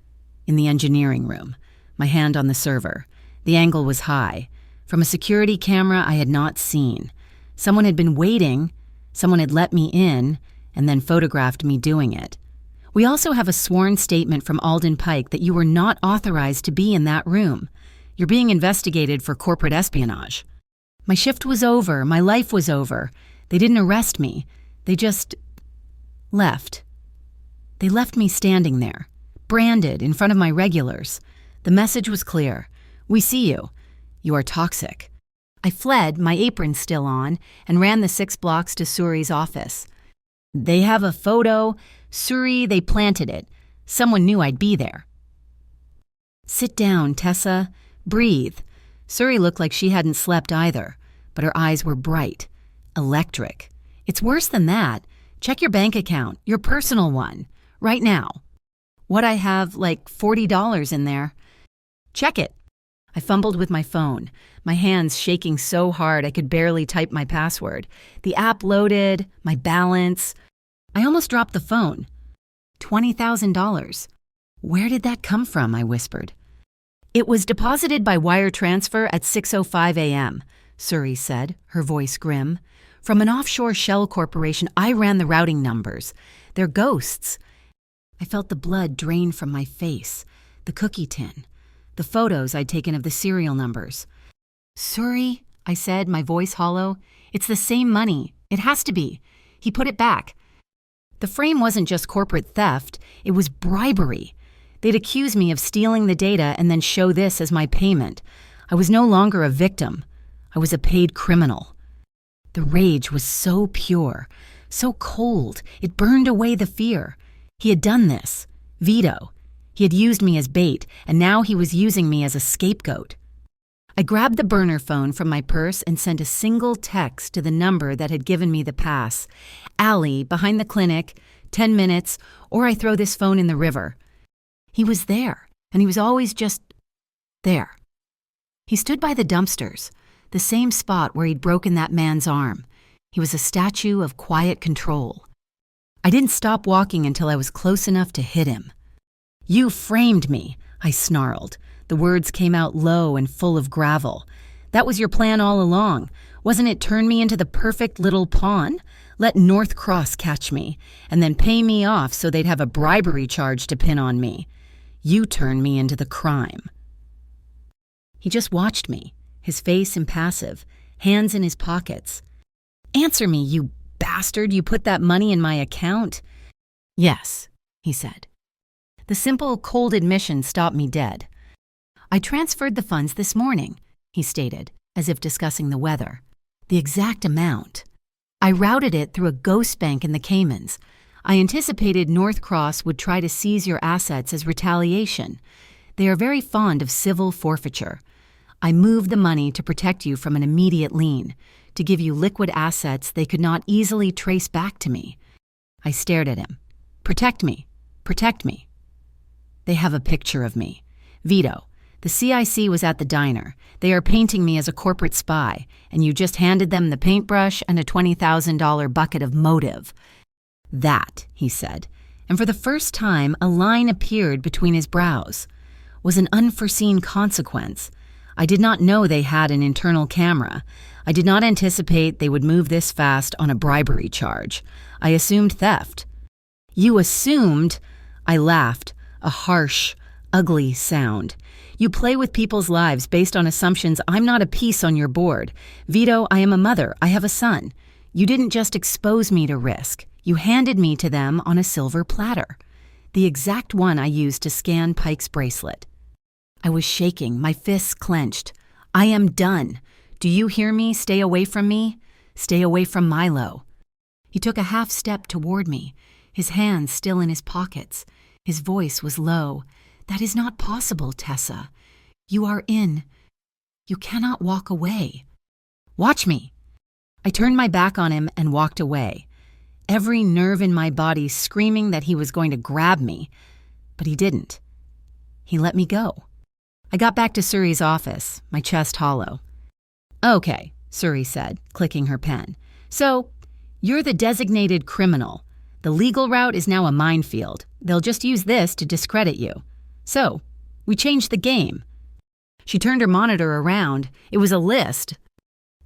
in the engineering room, my hand on the server. The angle was high. From a security camera I had not seen. Someone had been waiting, someone had let me in, and then photographed me doing it. "We also have a sworn statement from Alden Pike that you were not authorized to be in that room. You're being investigated for corporate espionage." My shift was over. My life was over. They didn't arrest me. They just left. They left me standing there, branded in front of my regulars. The message was clear. "We see you. You are toxic." I fled, my apron still on, and ran the 6 blocks to Suri's office. "They have a photo. Suri, they planted it. Someone knew I'd be there." "Sit down, Tessa. Breathe." Suri looked like she hadn't slept either, but her eyes were bright, electric. "It's worse than that. Check your bank account, your personal one, right now." "What, I have like $40 in there." "Check it." I fumbled with my phone, my hands shaking so hard I could barely type my password. The app loaded, my balance. I almost dropped the phone. $20,000. "Where did that come from?" I whispered. "It was deposited by wire transfer at 6:05 a.m., Suri said, her voice grim. "From an offshore shell corporation. I ran the routing numbers. They're ghosts." I felt the blood drain from my face, the cookie tin, the photos I'd taken of the serial numbers. "Suri," I said, my voice hollow, "it's the same money. It has to be. He put it back." The frame wasn't just corporate theft, it was bribery. They'd accuse me of stealing the data and then show this as my payment. I was no longer a victim. I was a paid criminal. The rage was so pure, so cold, it burned away the fear. He had done this. Vito. He had used me as bait, and now he was using me as a scapegoat. I grabbed the burner phone from my purse and sent a single text to the number that had given me the pass. "Alley, behind the clinic, 10 minutes, or I throw this phone in the river." He was there, and he was always just there. He stood by the dumpsters, the same spot where he'd broken that man's arm. He was a statue of quiet control. I didn't stop walking until I was close enough to hit him. "You framed me," I snarled. The words came out low and full of gravel. "That was your plan all along. Wasn't it turn me into the perfect little pawn? Let North Cross catch me, and then pay me off so they'd have a bribery charge to pin on me. You turned me into the crime." He just watched me, his face impassive, hands in his pockets. "Answer me, you bastard. You put that money in my account?" "Yes," he said. The simple, cold admission stopped me dead. "I transferred the funds this morning," he stated, as if discussing the weather. "The exact amount. I routed it through a ghost bank in the Caymans. I anticipated North Cross would try to seize your assets as retaliation. They are very fond of civil forfeiture. I moved the money to protect you from an immediate lien, to give you liquid assets they could not easily trace back to me." I stared at him. "Protect me. Protect me." "They have a picture of me. Vito, the CIC was at the diner. They are painting me as a corporate spy, and you just handed them the paintbrush and a $20,000 bucket of motive." "That," he said, and for the first time a line appeared between his brows. Was an unforeseen consequence. I did not know they had an internal camera. I did not anticipate they would move this fast on a bribery charge. I assumed theft. You assumed? I laughed, a harsh, ugly sound. You play with people's lives based on assumptions. I'm not a piece on your board. Vito, I am a mother. I have a son. You didn't just expose me to risk. You handed me to them on a silver platter. The exact one I used to scan Pike's bracelet. I was shaking, my fists clenched. I am done. Do you hear me? Stay away from me. Stay away from Milo. He took a half step toward me, his hands still in his pockets. His voice was low. That is not possible, Tessa. You are in. You cannot walk away. Watch me. I turned my back on him and walked away, every nerve in my body screaming that he was going to grab me. But he didn't. He let me go. I got back to Suri's office, my chest hollow. Okay, Suri said, clicking her pen. So, you're the designated criminal. The legal route is now a minefield. They'll just use this to discredit you. So, we changed the game. She turned her monitor around. It was a list.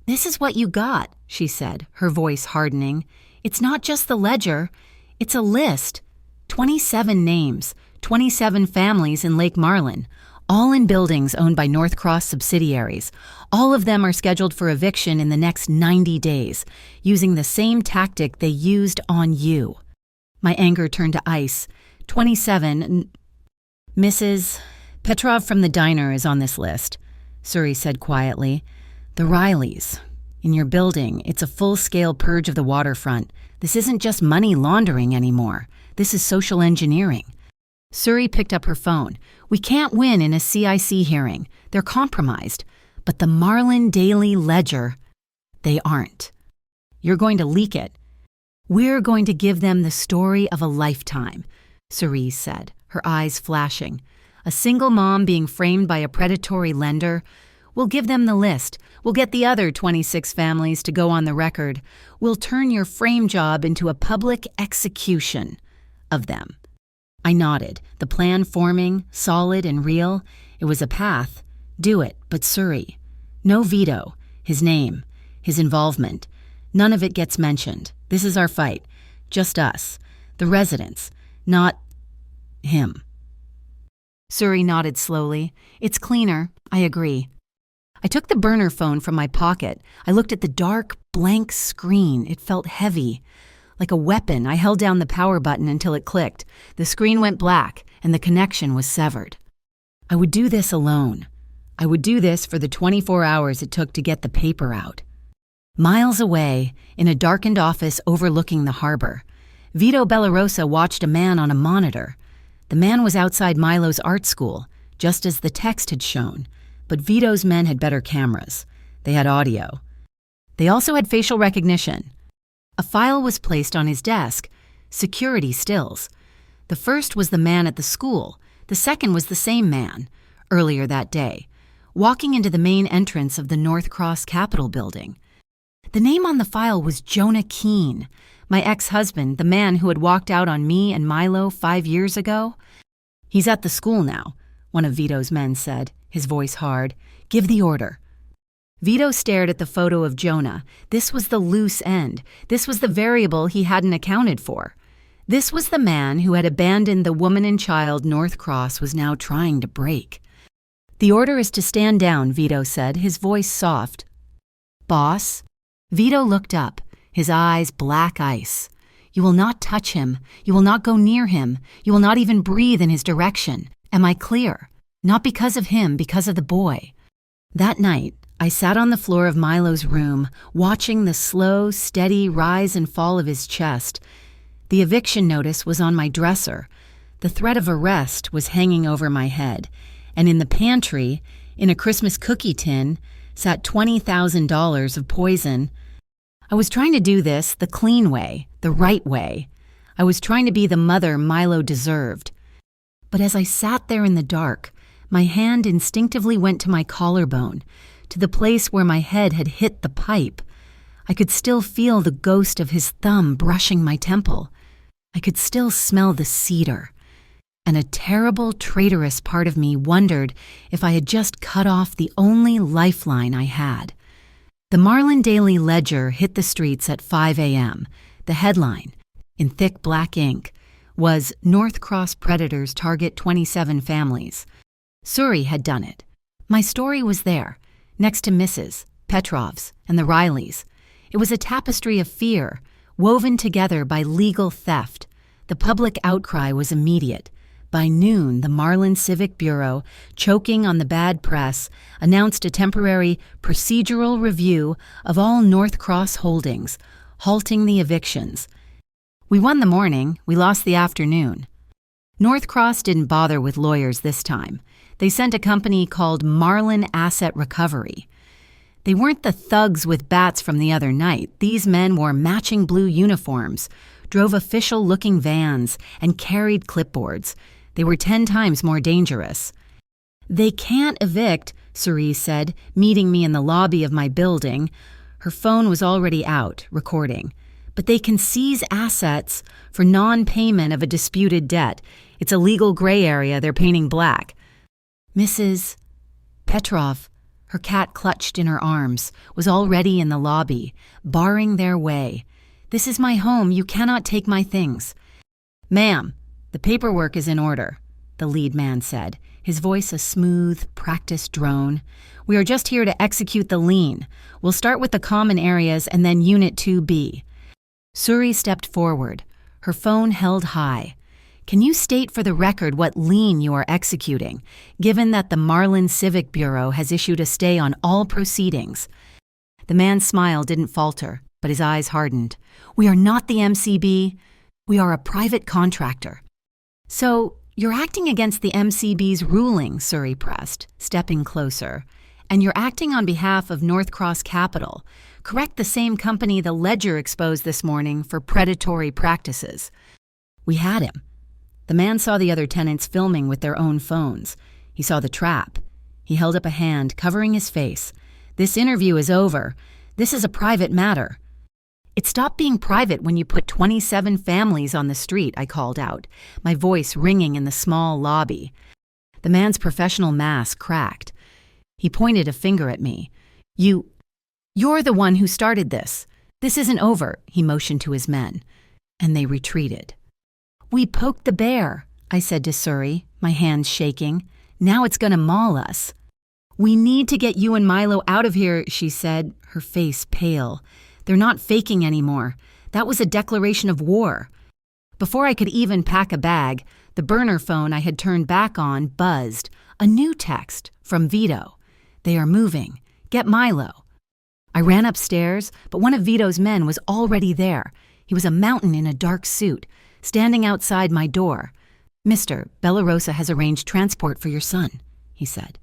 This is what you got, she said, her voice hardening. It's not just the ledger. It's a list. 27 names, 27 families in Lake Marlin, all in buildings owned by North Cross subsidiaries. All of them are scheduled for eviction in the next 90 days, using the same tactic they used on you. My anger turned to ice. 27... Mrs. Petrov from the diner is on this list, Suri said quietly. The Rileys. In your building, it's a full-scale purge of the waterfront. This isn't just money laundering anymore. This is social engineering. Suri picked up her phone. We can't win in a CIC hearing. They're compromised. But the Marlin Daily Ledger, they aren't. You're going to leak it. We're going to give them the story of a lifetime, Cerise said, her eyes flashing. A single mom being framed by a predatory lender. We'll give them the list. We'll get the other 26 families to go on the record. We'll turn your frame job into a public execution of them. I nodded, the plan forming, solid and real. It was a path. Do it, but Suri. No veto. His name. His involvement. None of it gets mentioned. This is our fight. Just us. The residents. Not him. Suri nodded slowly. It's cleaner. I agree. I took the burner phone from my pocket. I looked at the dark, blank screen. It felt heavy. Like a weapon, I held down the power button until it clicked. The screen went black, and the connection was severed. I would do this alone. I would do this for the 24 hours it took to get the paper out. Miles away, in a darkened office overlooking the harbor, Vito Bellarosa watched a man on a monitor. The man was outside Milo's art school, just as the text had shown, but Vito's men had better cameras. They had audio. They also had facial recognition. A file was placed on his desk, security stills. The first was the man at the school. The second was the same man, earlier that day, walking into the main entrance of the North Cross Capitol building. The name on the file was Jonah Keene, my ex-husband, the man who had walked out on me and Milo 5 years ago. He's at the school now, one of Vito's men said, his voice hard. Give the order. Vito stared at the photo of Jonah. This was the loose end. This was the variable he hadn't accounted for. This was the man who had abandoned the woman and child North Cross was now trying to break. The order is to stand down, Vito said, his voice soft. Boss? Vito looked up, his eyes black ice. You will not touch him. You will not go near him. You will not even breathe in his direction. Am I clear? Not because of him, because of the boy. That night, I sat on the floor of Milo's room, watching the slow, steady rise and fall of his chest. The eviction notice was on my dresser. The threat of arrest was hanging over my head. And in the pantry, in a Christmas cookie tin, sat $20,000 of poison. I was trying to do this the clean way, the right way. I was trying to be the mother Milo deserved. But as I sat there in the dark, my hand instinctively went to my collarbone, to the place where my head had hit the pipe. I could still feel the ghost of his thumb brushing my temple. I could still smell the cedar, and a terrible, traitorous part of me wondered if I had just cut off the only lifeline I had. The Marlin Daily Ledger hit the streets at 5 a.m. The headline, in thick black ink, was "North Cross Predators Target 27 Families." Suri had done it. My story was there, next to Mrs. Petrov's and the Rileys. It was a tapestry of fear, woven together by legal theft. The public outcry was immediate. By noon, the Marlin Civic Bureau, choking on the bad press, announced a temporary procedural review of all North Cross holdings, halting the evictions. We won the morning, we lost the afternoon. North Cross didn't bother with lawyers this time. They sent a company called Marlin Asset Recovery. They weren't the thugs with bats from the other night. These men wore matching blue uniforms, drove official-looking vans, and carried clipboards. They were 10 times more dangerous. "They can't evict," Cerise said, meeting me in the lobby of my building. Her phone was already out, recording. "But they can seize assets for non-payment of a disputed debt. It's a legal gray area they're painting black." Mrs. Petrov, her cat clutched in her arms, was already in the lobby, barring their way. "This is my home. You cannot take my things." "Ma'am, the paperwork is in order," the lead man said, his voice a smooth, practiced drone. "We are just here to execute the lien. We'll start with the common areas and then Unit 2B. Suri stepped forward, her phone held high. "Can you state for the record what lien you are executing, given that the Marlin Civic Bureau has issued a stay on all proceedings?" The man's smile didn't falter, but his eyes hardened. "We are not the MCB. We are a private contractor." "So, you're acting against the MCB's ruling," Suri pressed, stepping closer. "And you're acting on behalf of North Cross Capital, correct? The same company the Ledger exposed this morning for predatory practices." We had him. The man saw the other tenants filming with their own phones. He saw the trap. He held up a hand, covering his face. "This interview is over. This is a private matter." "It stopped being private when you put 27 families on the street," I called out, my voice ringing in the small lobby. The man's professional mask cracked. He pointed a finger at me. You're the one who started this. This isn't over," he motioned to his men. And they retreated. "We poked the bear," I said to Suri, my hands shaking. "Now it's gonna maul us." "We need to get you and Milo out of here," she said, her face pale. "They're not faking anymore. That was a declaration of war." Before I could even pack a bag, the burner phone I had turned back on buzzed. A new text from Vito. "They are moving. Get Milo." I ran upstairs, but one of Vito's men was already there. He was a mountain in a dark suit, standing outside my door. "Mr. Bellarosa has arranged transport for your son," he said,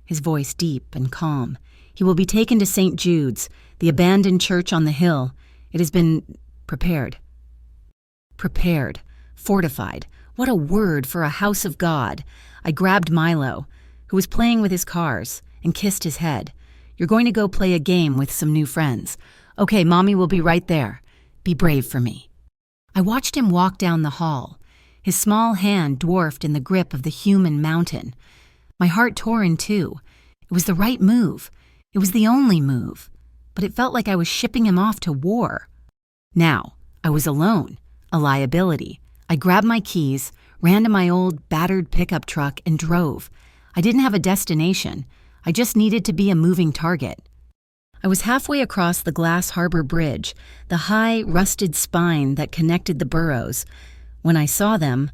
his voice deep and calm. "He will be taken to St. Jude's, the abandoned church on the hill. It has been prepared." Prepared. Fortified. What a word for a house of God. I grabbed Milo, who was playing with his cars, and kissed his head. "You're going to go play a game with some new friends. Okay, Mommy will be right there. Be brave for me." I watched him walk down the hall, his small hand dwarfed in the grip of the human mountain. My heart tore in two. It was the right move. It was the only move. But it felt like I was shipping him off to war. Now, I was alone, a liability. I grabbed my keys, ran to my old, battered pickup truck, and drove. I didn't have a destination. I just needed to be a moving target. I was halfway across the Glass Harbor Bridge, the high, rusted spine that connected the boroughs, when I saw them.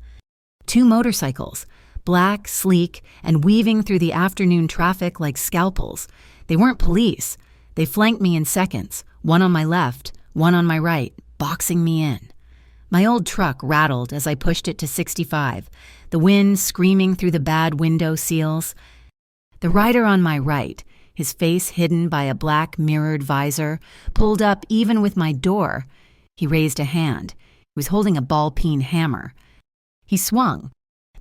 2 motorcycles, black, sleek, and weaving through the afternoon traffic like scalpels. They weren't police. They flanked me in seconds, one on my left, one on my right, boxing me in. My old truck rattled as I pushed it to 65, the wind screaming through the bad window seals. The rider on my right, his face hidden by a black mirrored visor, pulled up even with my door. He raised a hand. He was holding a ball-peen hammer. He swung.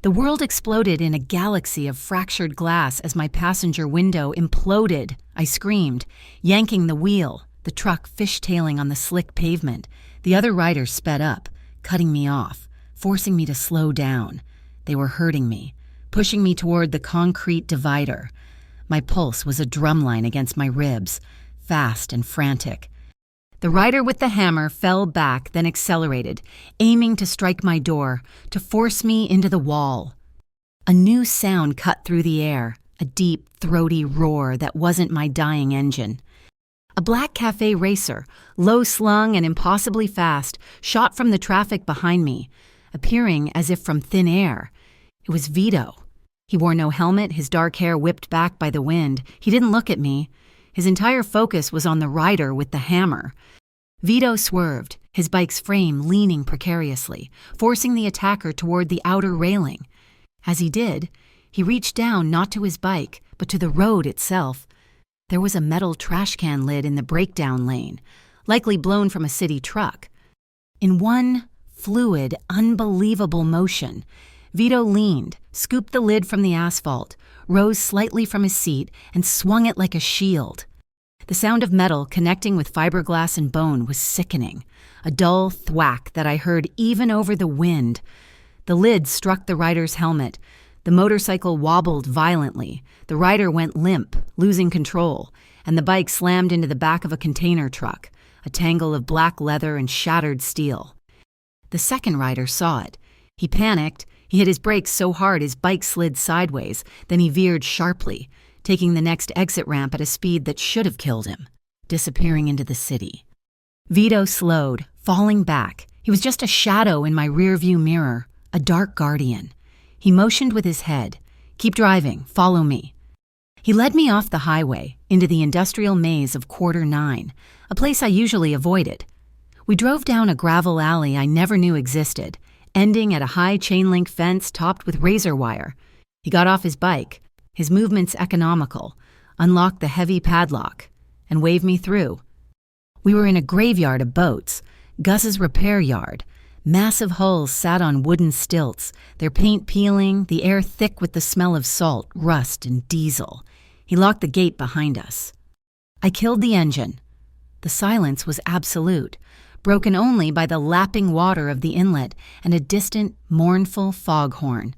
The world exploded in a galaxy of fractured glass as my passenger window imploded. I screamed, yanking the wheel, the truck fishtailing on the slick pavement. The other rider sped up, cutting me off, forcing me to slow down. They were hurting me, pushing me toward the concrete divider. My pulse was a drumline against my ribs, fast and frantic. The rider with the hammer fell back, then accelerated, aiming to strike my door, to force me into the wall. A new sound cut through the air, a deep, throaty roar that wasn't my dying engine. A black cafe racer, low-slung and impossibly fast, shot from the traffic behind me, appearing as if from thin air. It was Vito. He wore no helmet, his dark hair whipped back by the wind. He didn't look at me. His entire focus was on the rider with the hammer. Vito swerved, his bike's frame leaning precariously, forcing the attacker toward the outer railing. As he did, he reached down not to his bike, but to the road itself. There was a metal trash can lid in the breakdown lane, likely blown from a city truck. In one fluid, unbelievable motion, Vito leaned, scooped the lid from the asphalt, rose slightly from his seat, and swung it like a shield. The sound of metal connecting with fiberglass and bone was sickening, a dull thwack that I heard even over the wind. The lid struck the rider's helmet. The motorcycle wobbled violently. The rider went limp, losing control, and the bike slammed into the back of a container truck, a tangle of black leather and shattered steel. The second rider saw it. He panicked. He hit his brakes so hard his bike slid sideways, then he veered sharply, taking the next exit ramp at a speed that should have killed him, disappearing into the city. Vito slowed, falling back. He was just a shadow in my rearview mirror, a dark guardian. He motioned with his head. "Keep driving, follow me." He led me off the highway, into the industrial maze of Quarter 9, a place I usually avoided. We drove down a gravel alley I never knew existed, ending at a high chain-link fence topped with razor wire. He got off his bike, his movements economical, unlocked the heavy padlock, and waved me through. We were in a graveyard of boats, Gus's repair yard. Massive hulls sat on wooden stilts, their paint peeling, the air thick with the smell of salt, rust, and diesel. He locked the gate behind us. I killed the engine. The silence was absolute, broken only by the lapping water of the inlet and a distant, mournful foghorn.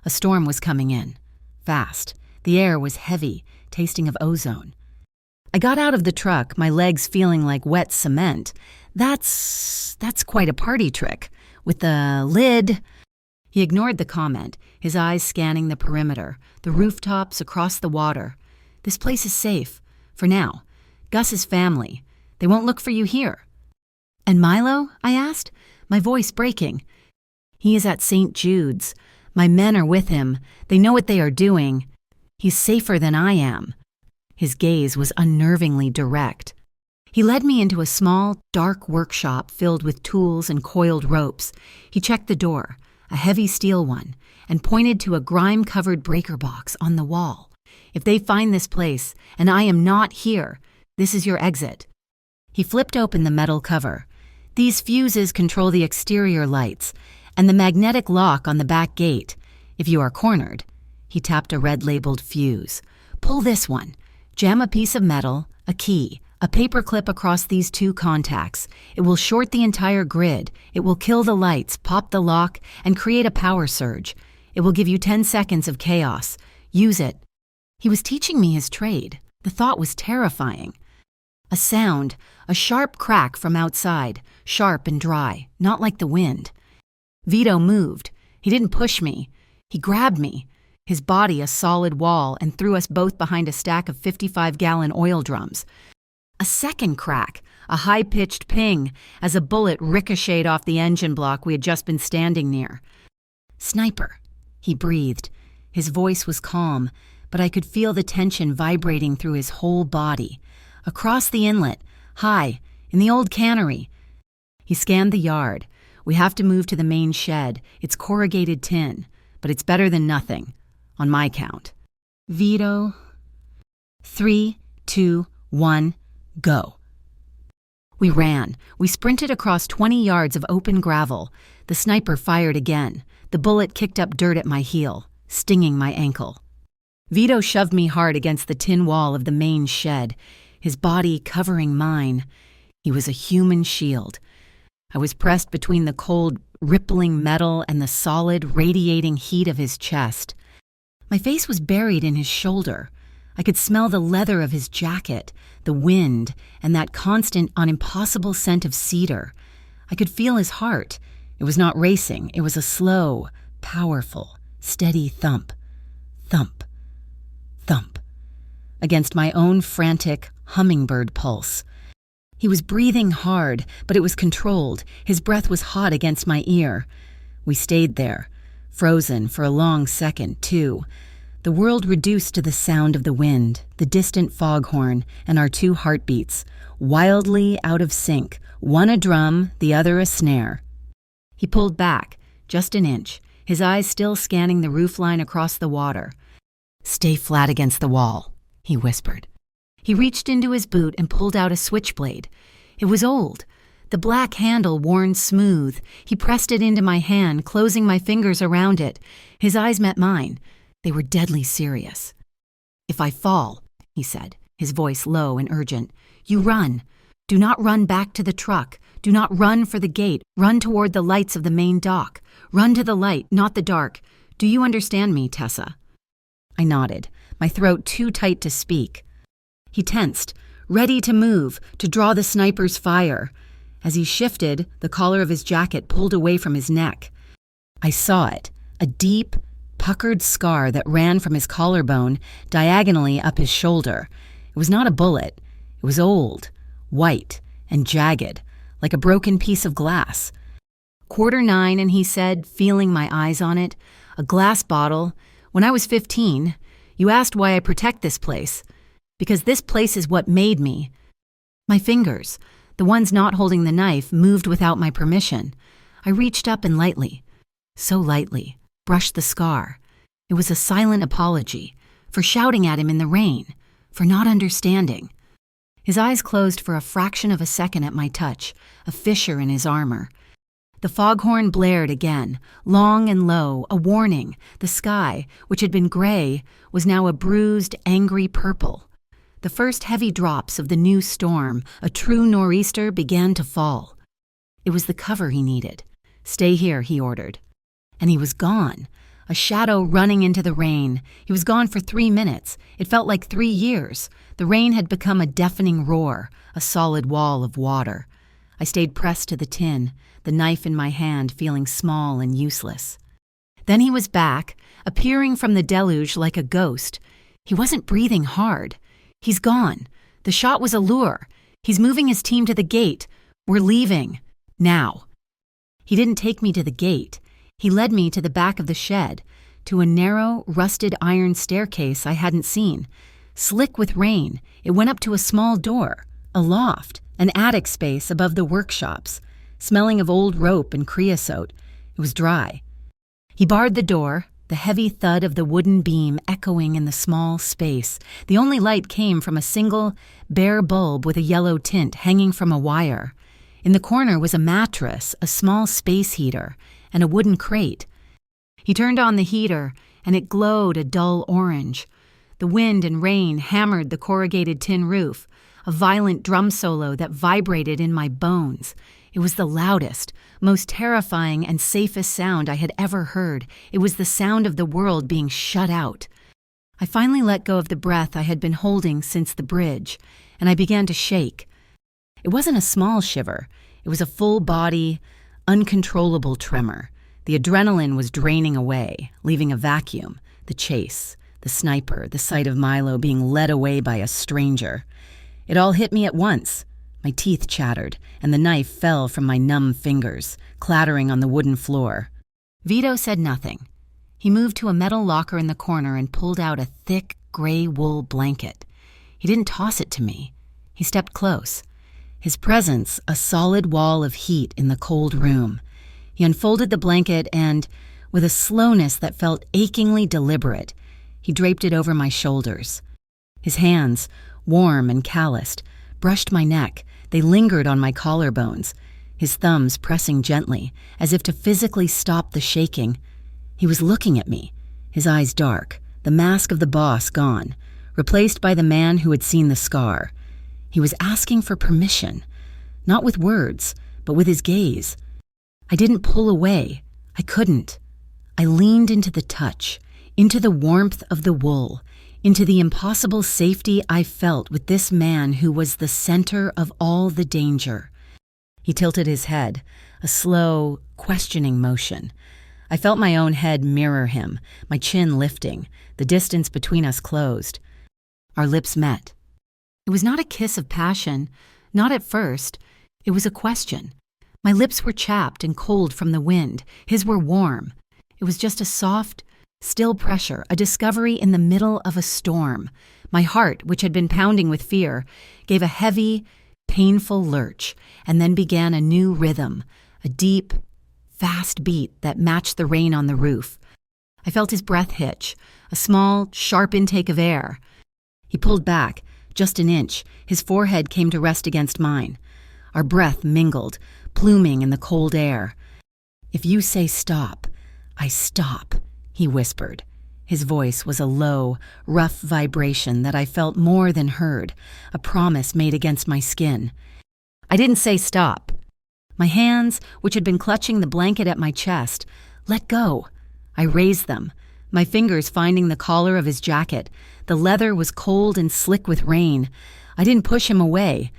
A storm was coming in. Fast. The air was heavy, tasting of ozone. I got out of the truck, my legs feeling like wet cement. That's quite a party trick. With the lid... He ignored the comment, his eyes scanning the perimeter, the rooftops across the water. This place is safe. For now. Gus's family. They won't look for you here. "And Milo?" I asked, my voice breaking. "He is at St. Jude's. My men are with him. They know what they are doing. He's safer than I am." His gaze was unnervingly direct. He led me into a small, dark workshop filled with tools and coiled ropes. He checked the door, a heavy steel one, and pointed to a grime-covered breaker box on the wall. "If they find this place, and I am not here, this is your exit." He flipped open the metal cover. "These fuses control the exterior lights, and the magnetic lock on the back gate. If you are cornered," he tapped a red-labeled fuse. "Pull this one. Jam a piece of metal, a key, a paper clip across these two contacts. It will short the entire grid. It will kill the lights, pop the lock, and create a power surge. It will give you 10 seconds of chaos. Use it." He was teaching me his trade. The thought was terrifying. A sound, a sharp crack from outside, sharp and dry, not like the wind. Vito moved. He didn't push me. He grabbed me, his body a solid wall, and threw us both behind a stack of 55-gallon oil drums. A second crack, a high-pitched ping, as a bullet ricocheted off the engine block we had just been standing near. "Sniper," he breathed. His voice was calm, but I could feel the tension vibrating through his whole body. "Across the inlet, high, in the old cannery." He scanned the yard. "We have to move to the main shed. It's corrugated tin, but it's better than nothing, on my count." "Vito." 3, 2, 1, go. We ran. We sprinted across 20 yards of open gravel. The sniper fired again. The bullet kicked up dirt at my heel, stinging my ankle. Vito shoved me hard against the tin wall of the main shed, his body covering mine. He was a human shield. I was pressed between the cold rippling metal and the solid, radiating heat of his chest. My face was buried in his shoulder. I could smell the leather of his jacket, the wind, and that constant, unimpossible scent of cedar. I could feel his heart. It was not racing. It was a slow, powerful, steady thump. Thump. Thump. Against my own frantic, hummingbird pulse. He was breathing hard, but it was controlled. His breath was hot against my ear. We stayed there, frozen for a long second, too. The world reduced to the sound of the wind, the distant foghorn, and our two heartbeats, wildly out of sync, one a drum, the other a snare. He pulled back, just an inch, his eyes still scanning the roofline across the water. "Stay flat against the wall," he whispered. He reached into his boot and pulled out a switchblade. It was old, the black handle worn smooth. He pressed it into my hand, closing my fingers around it. His eyes met mine. They were deadly serious. "If I fall," he said, his voice low and urgent, "you run. Do not run back to the truck. Do not run for the gate. Run toward the lights of the main dock. Run to the light, not the dark. Do you understand me, Tessa?" I nodded, my throat too tight to speak. He tensed, ready to move, to draw the sniper's fire. As he shifted, the collar of his jacket pulled away from his neck. I saw it, a deep, puckered scar that ran from his collarbone diagonally up his shoulder. It was not a bullet. It was old, white, and jagged, like a broken piece of glass. 9:15, and he said, feeling my eyes on it, "A glass bottle. When I was 15, you asked why I protect this place. Because this place is what made me." My fingers, the ones not holding the knife, moved without my permission. I reached up and lightly, so lightly, brushed the scar. It was a silent apology for shouting at him in the rain, for not understanding. His eyes closed for a fraction of a second at my touch, a fissure in his armor. The foghorn blared again, long and low, a warning. The sky, which had been gray, was now a bruised, angry purple. The first heavy drops of the new storm, a true nor'easter, began to fall. It was the cover he needed. "Stay here," he ordered. And he was gone, a shadow running into the rain. He was gone for 3 minutes. It felt like 3 years. The rain had become a deafening roar, a solid wall of water. I stayed pressed to the tin, the knife in my hand feeling small and useless. Then he was back, appearing from the deluge like a ghost. He wasn't breathing hard. "He's gone. The shot was a lure. He's moving his team to the gate. We're leaving. Now." He didn't take me to the gate. He led me to the back of the shed, to a narrow, rusted iron staircase I hadn't seen. Slick with rain, it went up to a small door, a loft, an attic space above the workshops, smelling of old rope and creosote. It was dry. He barred the door, the heavy thud of the wooden beam echoing in the small space. The only light came from a single, bare bulb with a yellow tint hanging from a wire. In the corner was a mattress, a small space heater, and a wooden crate. He turned on the heater, and it glowed a dull orange. The wind and rain hammered the corrugated tin roof, a violent drum solo that vibrated in my bones. It was the loudest, most terrifying and safest sound I had ever heard. It was the sound of the world being shut out. I finally let go of the breath I had been holding since the bridge, and I began to shake. It wasn't a small shiver. It was a full-body, uncontrollable tremor. The adrenaline was draining away, leaving a vacuum. The chase, the sniper, the sight of Milo being led away by a stranger. It all hit me at once. My teeth chattered, and the knife fell from my numb fingers, clattering on the wooden floor. Vito said nothing. He moved to a metal locker in the corner and pulled out a thick, gray wool blanket. He didn't toss it to me. He stepped close. His presence, a solid wall of heat in the cold room. He unfolded the blanket and, with a slowness that felt achingly deliberate, he draped it over my shoulders. His hands, warm and calloused, brushed my neck. They lingered on my collarbones, his thumbs pressing gently, as if to physically stop the shaking. He was looking at me, his eyes dark, the mask of the boss gone, replaced by the man who had seen the scar. He was asking for permission, not with words, but with his gaze. I didn't pull away. I couldn't. I leaned into the touch, into the warmth of the wool, into the impossible safety I felt with this man who was the center of all the danger. He tilted his head, a slow, questioning motion. I felt my own head mirror him, my chin lifting, the distance between us closed. Our lips met. It was not a kiss of passion, not at first. It was a question. My lips were chapped and cold from the wind. His were warm. It was just a soft, still pressure, a discovery in the middle of a storm. My heart, which had been pounding with fear, gave a heavy, painful lurch, and then began a new rhythm, a deep, fast beat that matched the rain on the roof. I felt his breath hitch, a small, sharp intake of air. He pulled back, just an inch. His forehead came to rest against mine. Our breath mingled, pluming in the cold air. "If you say stop, I stop," he whispered. His voice was a low, rough vibration that I felt more than heard, a promise made against my skin. I didn't say stop. My hands, which had been clutching the blanket at my chest, let go. I raised them, my fingers finding the collar of his jacket. The leather was cold and slick with rain. I didn't push him away.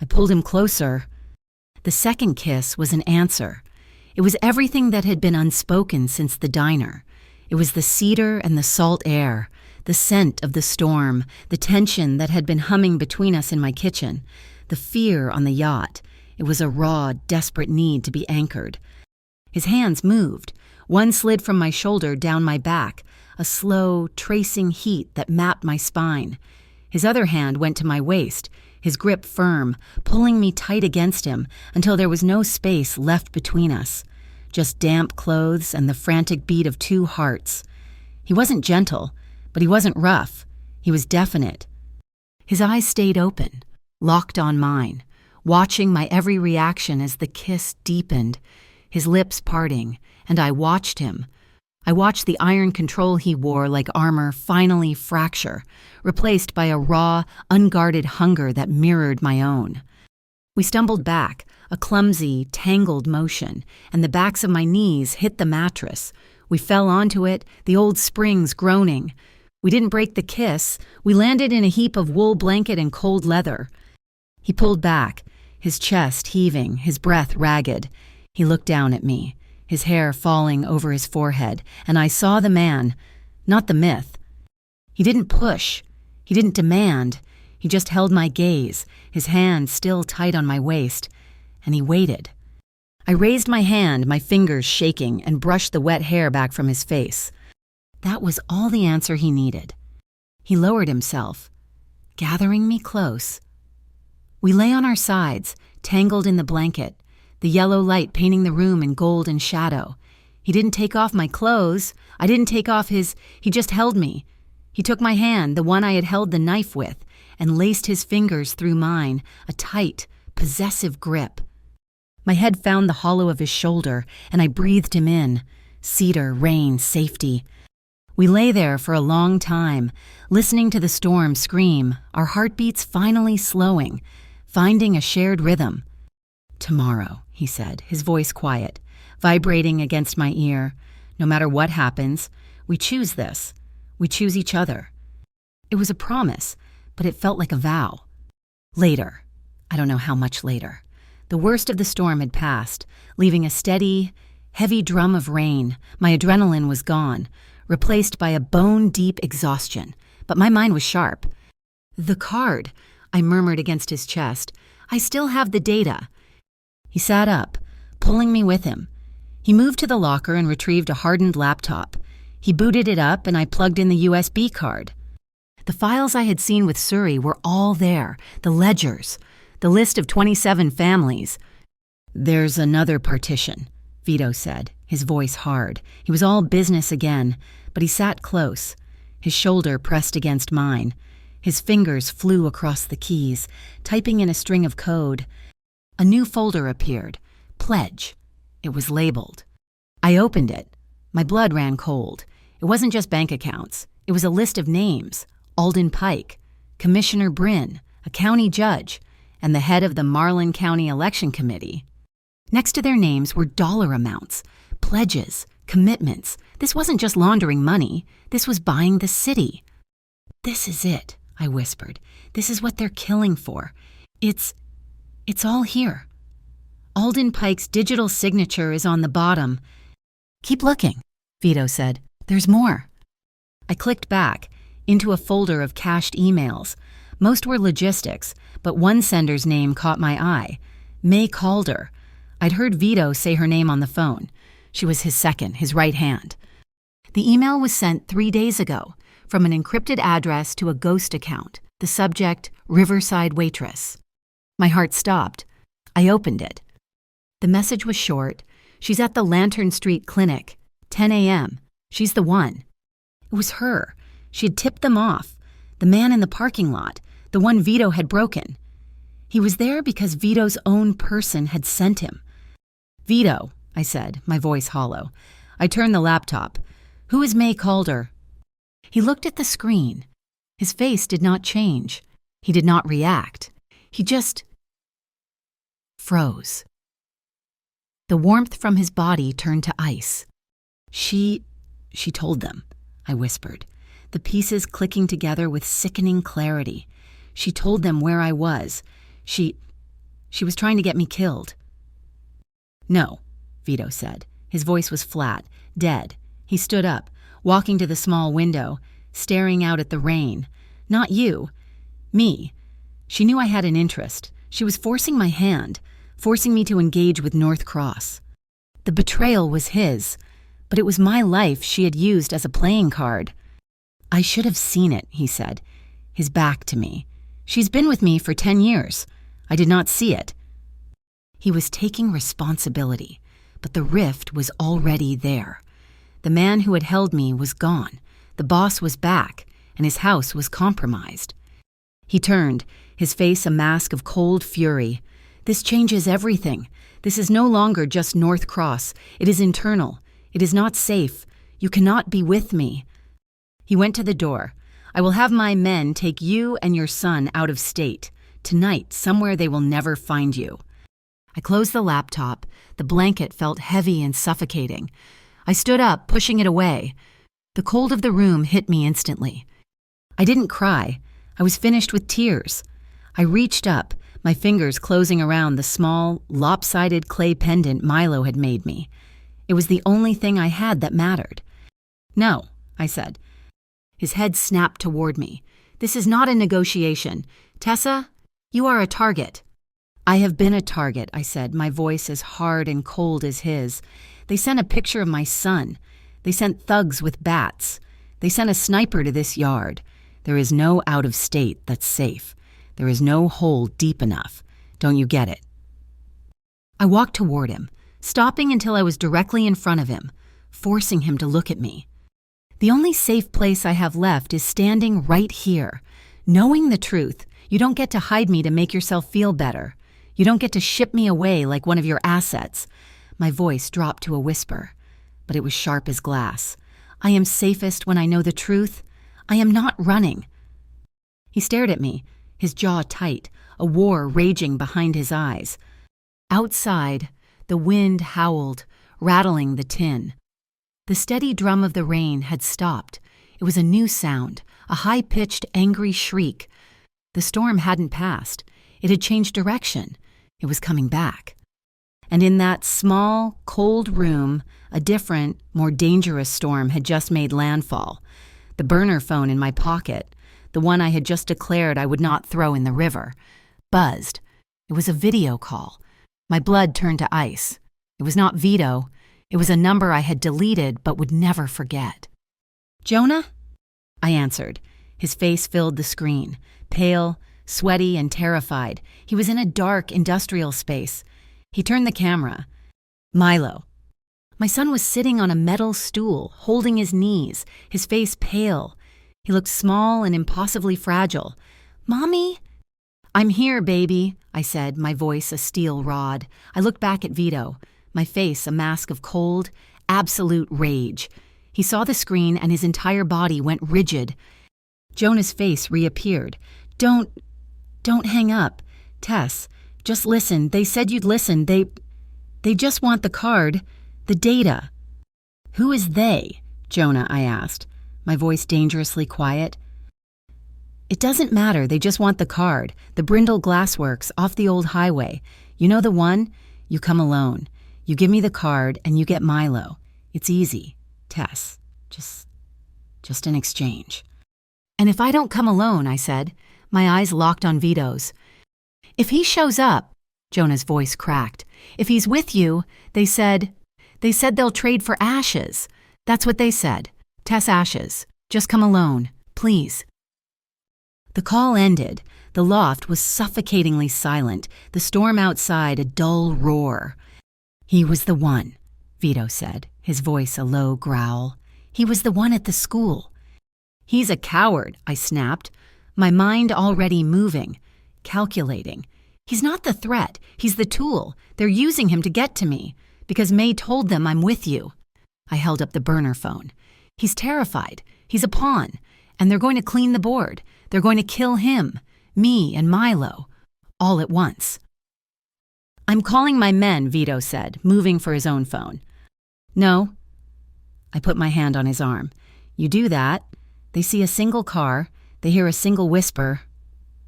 I pulled him closer. The second kiss was an answer. It was everything that had been unspoken since the diner. It was the cedar and the salt air, the scent of the storm, the tension that had been humming between us in my kitchen, the fear on the yacht. It was a raw, desperate need to be anchored. His hands moved. One slid from my shoulder down my back, a slow, tracing heat that mapped my spine. His other hand went to my waist, his grip firm, pulling me tight against him until there was no space left between us. Just damp clothes and the frantic beat of two hearts. He wasn't gentle, but he wasn't rough. He was definite. His eyes stayed open, locked on mine, watching my every reaction as the kiss deepened, his lips parting, and I watched him. I watched the iron control he wore like armor finally fracture, replaced by a raw, unguarded hunger that mirrored my own. We stumbled back, a clumsy, tangled motion, and the backs of my knees hit the mattress. We fell onto it, the old springs groaning. We didn't break the kiss. We landed in a heap of wool blanket and cold leather. He pulled back, his chest heaving, his breath ragged. He looked down at me, his hair falling over his forehead, and I saw the man, not the myth. He didn't push. He didn't demand. He just held my gaze, his hand still tight on my waist, and he waited. I raised my hand, my fingers shaking, and brushed the wet hair back from his face. That was all the answer he needed. He lowered himself, gathering me close. We lay on our sides, tangled in the blanket, the yellow light painting the room in gold and shadow. He didn't take off my clothes. I didn't take off his. He just held me. He took my hand, the one I had held the knife with, and laced his fingers through mine, a tight, possessive grip. My head found the hollow of his shoulder, and I breathed him in. Cedar, rain, safety. We lay there for a long time, listening to the storm scream, our heartbeats finally slowing, finding a shared rhythm. "Tomorrow," he said, his voice quiet, vibrating against my ear. "No matter what happens, we choose this. We choose each other." It was a promise, but it felt like a vow. Later. I don't know how much later. The worst of the storm had passed, leaving a steady, heavy drum of rain. My adrenaline was gone, replaced by a bone-deep exhaustion, but my mind was sharp. "The card," I murmured against his chest. "I still have the data." He sat up, pulling me with him. He moved to the locker and retrieved a hardened laptop. He booted it up and I plugged in the USB card. The files I had seen with Suri were all there, the ledgers, the list of 27 families. "There's another partition," Vito said, his voice hard. He was all business again, but he sat close, his shoulder pressed against mine. His fingers flew across the keys, typing in a string of code. A new folder appeared. Pledge. It was labeled. I opened it. My blood ran cold. It wasn't just bank accounts. It was a list of names. Alden Pike, Commissioner Bryn, a county judge, and the head of the Marlin County Election Committee. Next to their names were dollar amounts, pledges, commitments. This wasn't just laundering money. This was buying the city. "This is it," I whispered. "This is what they're killing for. It's all here. Alden Pike's digital signature is on the bottom." "Keep looking," Vito said. "There's more." I clicked back into a folder of cached emails. Most were logistics, but one sender's name caught my eye. May Calder. I'd heard Vito say her name on the phone. She was his second, his right hand. The email was sent 3 days ago from an encrypted address to a ghost account. The subject, Riverside Waitress. My heart stopped. I opened it. The message was short. "She's at the Lantern Street Clinic, 10 a.m. She's the one." It was her. She had tipped them off. The man in the parking lot, the one Vito had broken. He was there because Vito's own person had sent him. "Vito," I said, my voice hollow. I turned the laptop. "Who is May Calder?" He looked at the screen. His face did not change. He did not react. He just froze. The warmth from his body turned to ice. She told them," I whispered, the pieces clicking together with sickening clarity. "She told them where I was. She was trying to get me killed." "No," Vito said. His voice was flat, dead. He stood up, walking to the small window, staring out at the rain. "Not you. Me. She knew I had an interest. She was forcing my hand, forcing me to engage with North Cross. The betrayal was his, but it was my life she had used as a playing card." "I should have seen it," he said, his back to me. "She's been with me for 10 years. I did not see it." He was taking responsibility, but the rift was already there. The man who had held me was gone. The boss was back, and his house was compromised. He turned, his face a mask of cold fury. "This changes everything. This is no longer just North Cross. It is internal. It is not safe. You cannot be with me." He went to the door. "I will have my men take you and your son out of state. Tonight, somewhere they will never find you." I closed the laptop. The blanket felt heavy and suffocating. I stood up, pushing it away. The cold of the room hit me instantly. I didn't cry. I was finished with tears. I reached up, my fingers closing around the small, lopsided clay pendant Milo had made me. It was the only thing I had that mattered. "No," I said. His head snapped toward me. "This is not a negotiation. Tessa, you are a target." "I have been a target," I said, my voice as hard and cold as his. "They sent a picture of my son. They sent thugs with bats. They sent a sniper to this yard. There is no out of state that's safe. There is no hole deep enough. Don't you get it?" I walked toward him, stopping until I was directly in front of him, forcing him to look at me. "The only safe place I have left is standing right here. Knowing the truth, you don't get to hide me to make yourself feel better. You don't get to ship me away like one of your assets." My voice dropped to a whisper, but it was sharp as glass. "I am safest when I know the truth. I am not running." He stared at me, his jaw tight, a war raging behind his eyes. Outside, the wind howled, rattling the tin. The steady drum of the rain had stopped. It was a new sound, a high-pitched, angry shriek. The storm hadn't passed. It had changed direction. It was coming back. And in that small, cold room, a different, more dangerous storm had just made landfall. The burner phone in my pocket, the one I had just declared I would not throw in the river, buzzed. It was a video call. My blood turned to ice. It was not Vito. It was a number I had deleted but would never forget. "Jonah?" I answered. His face filled the screen, pale, sweaty, and terrified. He was in a dark, industrial space. He turned the camera. "Milo." My son was sitting on a metal stool, holding his knees, his face pale. He looked small and impossibly fragile. "Mommy?" "I'm here, baby," I said, my voice a steel rod. I looked back at Vito, my face a mask of cold, absolute rage. He saw the screen and his entire body went rigid. Jonah's face reappeared. Don't hang up. Tess, just listen. They said you'd listen. They They just want the card, the data. Who is they, Jonah, I asked, my voice dangerously quiet. It doesn't matter, they just want the card, the Brindle Glassworks off the old highway. You know the one? You come alone. You give me the card and you get Milo. It's easy, Tess. Just an exchange. And if I don't come alone, I said, my eyes locked on Vito's. If he shows up, Jonah's voice cracked. If he's with you, they said they'll trade for Ashes. That's what they said. Tess Ashes. Just come alone, please. The call ended. The loft was suffocatingly silent, the storm outside a dull roar. He was the one, Vito said, his voice a low growl. He was the one at the school. He's a coward, I snapped, my mind already moving, calculating. He's not the threat, he's the tool. They're using him to get to me, because May told them I'm with you. I held up the burner phone. He's terrified. He's a pawn. And they're going to clean the board. They're going to kill him, me and Milo, all at once. I'm calling my men, Vito said, moving for his own phone. No. I put my hand on his arm. You do that. They see a single car. They hear a single whisper.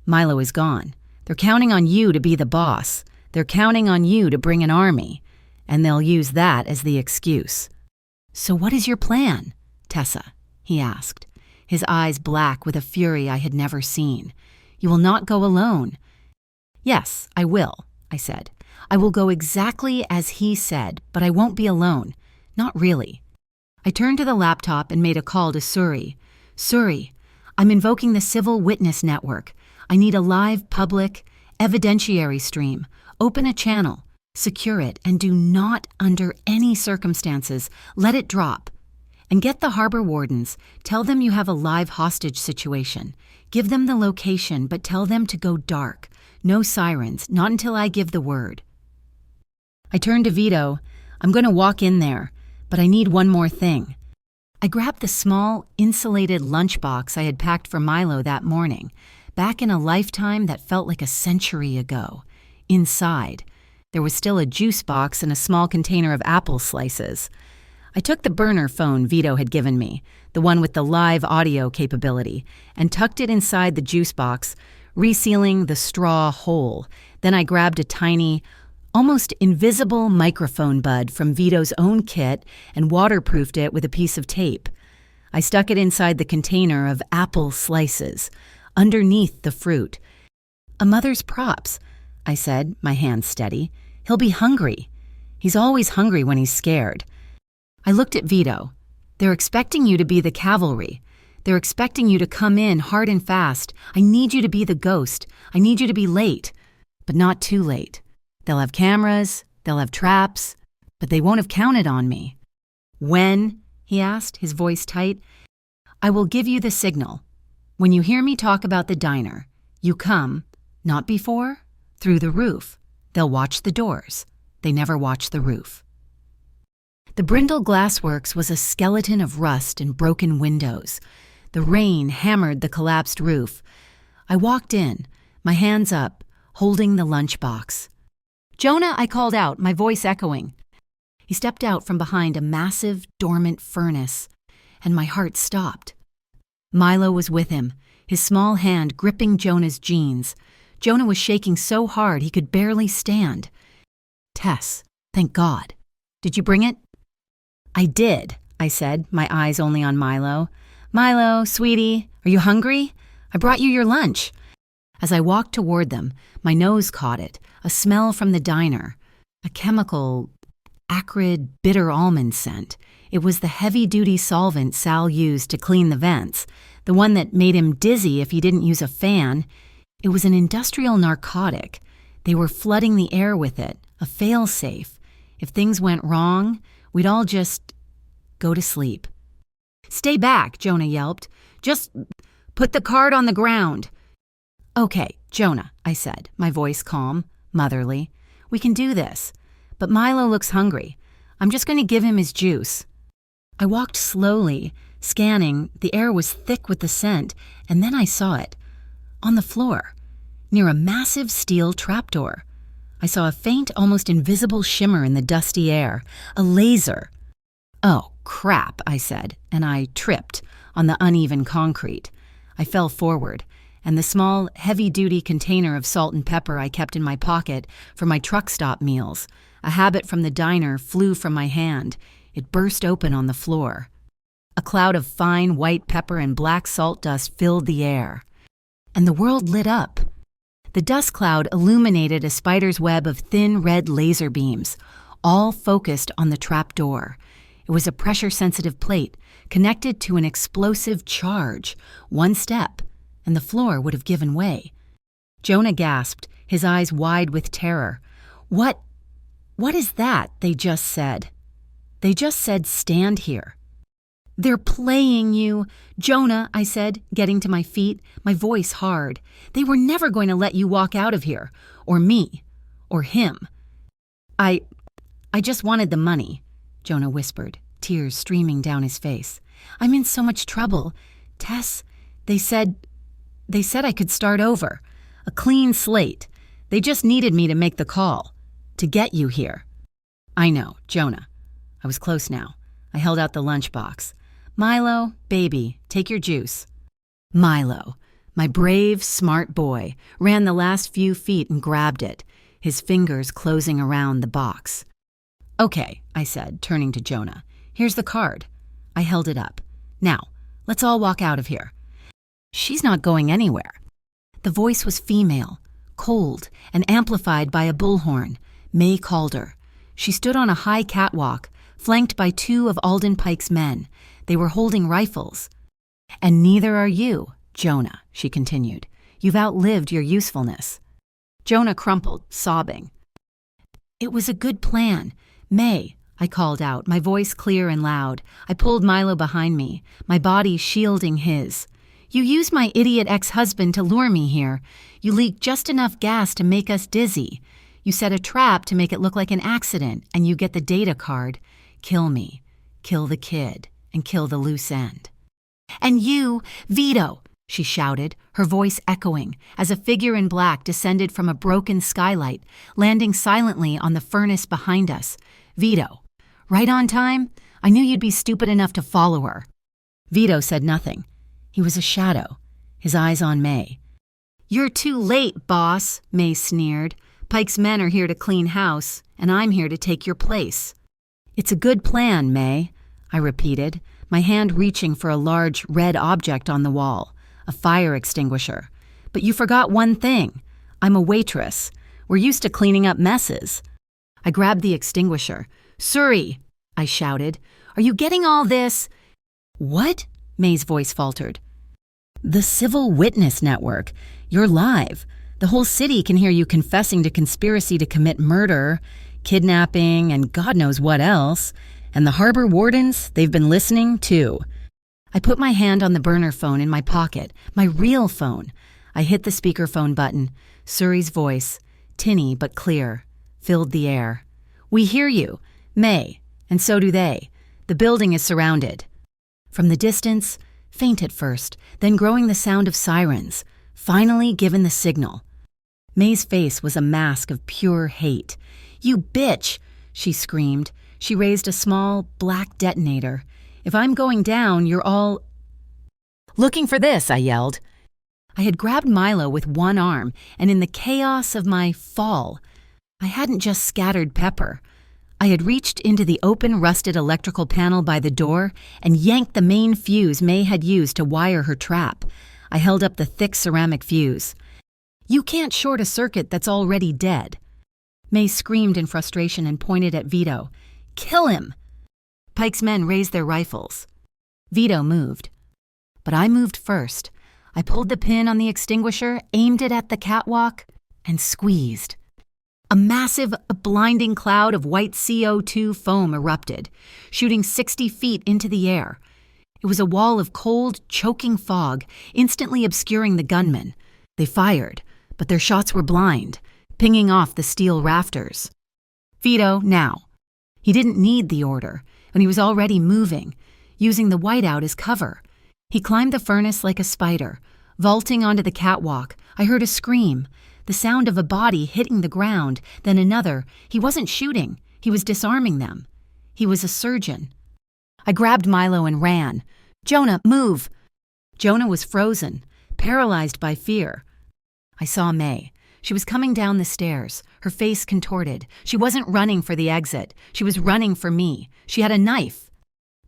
Milo is gone. They're counting on you to be the boss. They're counting on you to bring an army. And they'll use that as the excuse. So what is your plan, Tessa? He asked, his eyes black with a fury I had never seen. You will not go alone. Yes, I will, I said. I will go exactly as he said, but I won't be alone. Not really. I turned to the laptop and made a call to Suri. Suri, I'm invoking the Civil Witness Network. I need a live public evidentiary stream. Open a channel, secure it, and do not, under any circumstances, let it drop. And get the harbor wardens. Tell them you have a live hostage situation. Give them the location, but tell them to go dark. No sirens, not until I give the word. I turned to Vito. I'm going to walk in there, but I need one more thing. I grabbed the small, insulated lunchbox I had packed for Milo that morning, back in a lifetime that felt like a century ago. Inside, there was still a juice box and a small container of apple slices. I took the burner phone Vito had given me, the one with the live audio capability, and tucked it inside the juice box, resealing the straw hole. Then I grabbed a tiny, almost invisible microphone bud from Vito's own kit and waterproofed it with a piece of tape. I stuck it inside the container of apple slices, underneath the fruit. A mother's props, I said, my hand steady. He'll be hungry. He's always hungry when he's scared. I looked at Vito. They're expecting you to be the cavalry. They're expecting you to come in hard and fast. I need you to be the ghost. I need you to be late, but not too late. They'll have cameras, they'll have traps, but they won't have counted on me. When? He asked, his voice tight. I will give you the signal. When you hear me talk about the diner, you come, not before, through the roof. They'll watch the doors. They never watch the roof. The Brindle Glassworks was a skeleton of rust and broken windows. The rain hammered the collapsed roof. I walked in, my hands up, holding the lunchbox. Jonah, I called out, my voice echoing. He stepped out from behind a massive, dormant furnace, and my heart stopped. Milo was with him, his small hand gripping Jonah's jeans. Jonah was shaking so hard he could barely stand. Tess, thank God. Did you bring it? I did, I said, my eyes only on Milo. Milo, sweetie, are you hungry? I brought you your lunch. As I walked toward them, my nose caught it, a smell from the diner, a chemical, acrid, bitter almond scent. It was the heavy-duty solvent Sal used to clean the vents, the one that made him dizzy if he didn't use a fan. It was an industrial narcotic. They were flooding the air with it, a fail-safe. If things went wrong, we'd all just go to sleep. Stay back, Jonah yelped. Just put the card on the ground. Okay, Jonah, I said, my voice calm, motherly. We can do this. But Milo looks hungry. I'm just going to give him his juice. I walked slowly, scanning. The air was thick with the scent, and then I saw it. On the floor, near a massive steel trapdoor. I saw a faint, almost invisible shimmer in the dusty air. A laser. "Oh, crap," I said, and I tripped on the uneven concrete. I fell forward, and the small, heavy-duty container of salt and pepper I kept in my pocket for my truck stop meals, a habit from the diner, flew from my hand. It burst open on the floor. A cloud of fine white pepper and black salt dust filled the air. And the world lit up. The dust cloud illuminated a spider's web of thin red laser beams, all focused on the trap door. It was a pressure-sensitive plate connected to an explosive charge. One step, and the floor would have given way. Jonah gasped, his eyes wide with terror. What is that?" they just said. "They just said stand here." "They're playing you." "Jonah," I said, getting to my feet, my voice hard. "They were never going to let you walk out of here. Or me. Or him." I just wanted the money," Jonah whispered, tears streaming down his face. "I'm in so much trouble. Tess, they said I could start over. A clean slate. They just needed me to make the call. To get you here." "I know, Jonah." I was close now. I held out the lunchbox. "Milo, baby, take your juice." Milo, my brave, smart boy, ran the last few feet and grabbed it, his fingers closing around the box. "Okay," I said, turning to Jonah. "Here's the card." I held it up. "Now, let's all walk out of here." "She's not going anywhere." The voice was female, cold, and amplified by a bullhorn. May Calder. She stood on a high catwalk, flanked by two of Alden Pike's men. They were holding rifles. "And neither are you, Jonah," she continued. "You've outlived your usefulness." Jonah crumpled, sobbing. "It was a good plan. May," I called out, my voice clear and loud. I pulled Milo behind me, my body shielding his. "You used my idiot ex-husband to lure me here. You leaked just enough gas to make us dizzy. You set a trap to make it look like an accident, and you get the data card. Kill me, kill the kid, and kill the loose end." "And you, Vito," she shouted, her voice echoing, as a figure in black descended from a broken skylight, landing silently on the furnace behind us. "Vito. Right on time? I knew you'd be stupid enough to follow her." Vito said nothing. He was a shadow, his eyes on May. "You're too late, boss," May sneered. "Pike's men are here to clean house, and I'm here to take your place." "It's a good plan, May," I repeated, my hand reaching for a large red object on the wall, a fire extinguisher. "But you forgot one thing. I'm a waitress. We're used to cleaning up messes." I grabbed the extinguisher. "Suri," I shouted. "Are you getting all this?" "What?" May's voice faltered. "The Civil Witness Network. You're live. The whole city can hear you confessing to conspiracy to commit murder, kidnapping, and God knows what else. And the harbor wardens, they've been listening too." I put my hand on the burner phone in my pocket, my real phone. I hit the speakerphone button. Suri's voice, tinny but clear, filled the air. "We hear you, May, and so do they. The building is surrounded." From the distance, faint at first, then growing the sound of sirens, finally given the signal. May's face was a mask of pure hate. "You bitch!" she screamed. She raised a small, black detonator. "If I'm going down, you're all—" "Looking for this," I yelled. I had grabbed Milo with one arm, and in the chaos of my fall, I hadn't just scattered pepper. I had reached into the open, rusted electrical panel by the door and yanked the main fuse May had used to wire her trap. I held up the thick ceramic fuse. "You can't short a circuit that's already dead." May screamed in frustration and pointed at Vito. "Kill him!" Pike's men raised their rifles. Vito moved. But I moved first. I pulled the pin on the extinguisher, aimed it at the catwalk, and squeezed. A massive, blinding cloud of white CO2 foam erupted, shooting 60 feet into the air. It was a wall of cold, choking fog, instantly obscuring the gunmen. They fired, but their shots were blind, pinging off the steel rafters. "Vito, now." He didn't need the order, and he was already moving, using the whiteout as cover. He climbed the furnace like a spider. Vaulting onto the catwalk, I heard a scream. The sound of a body hitting the ground, then another. He wasn't shooting. He was disarming them. He was a surgeon. I grabbed Milo and ran. "Jonah, move!" Jonah was frozen, paralyzed by fear. I saw May. She was coming down the stairs, her face contorted. She wasn't running for the exit. She was running for me. She had a knife.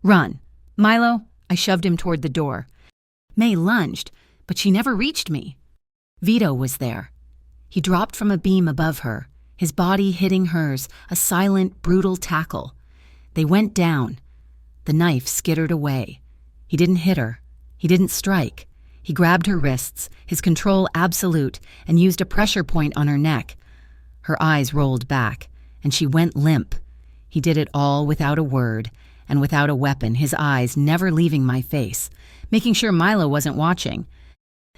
"Run." "Milo," I shoved him toward the door. May lunged, but she never reached me. Vito was there. He dropped from a beam above her, his body hitting hers, a silent, brutal tackle. They went down. The knife skittered away. He didn't hit her. He didn't strike. He grabbed her wrists, his control absolute, and used a pressure point on her neck. Her eyes rolled back, and she went limp. He did it all without a word, and without a weapon, his eyes never leaving my face, making sure Milo wasn't watching.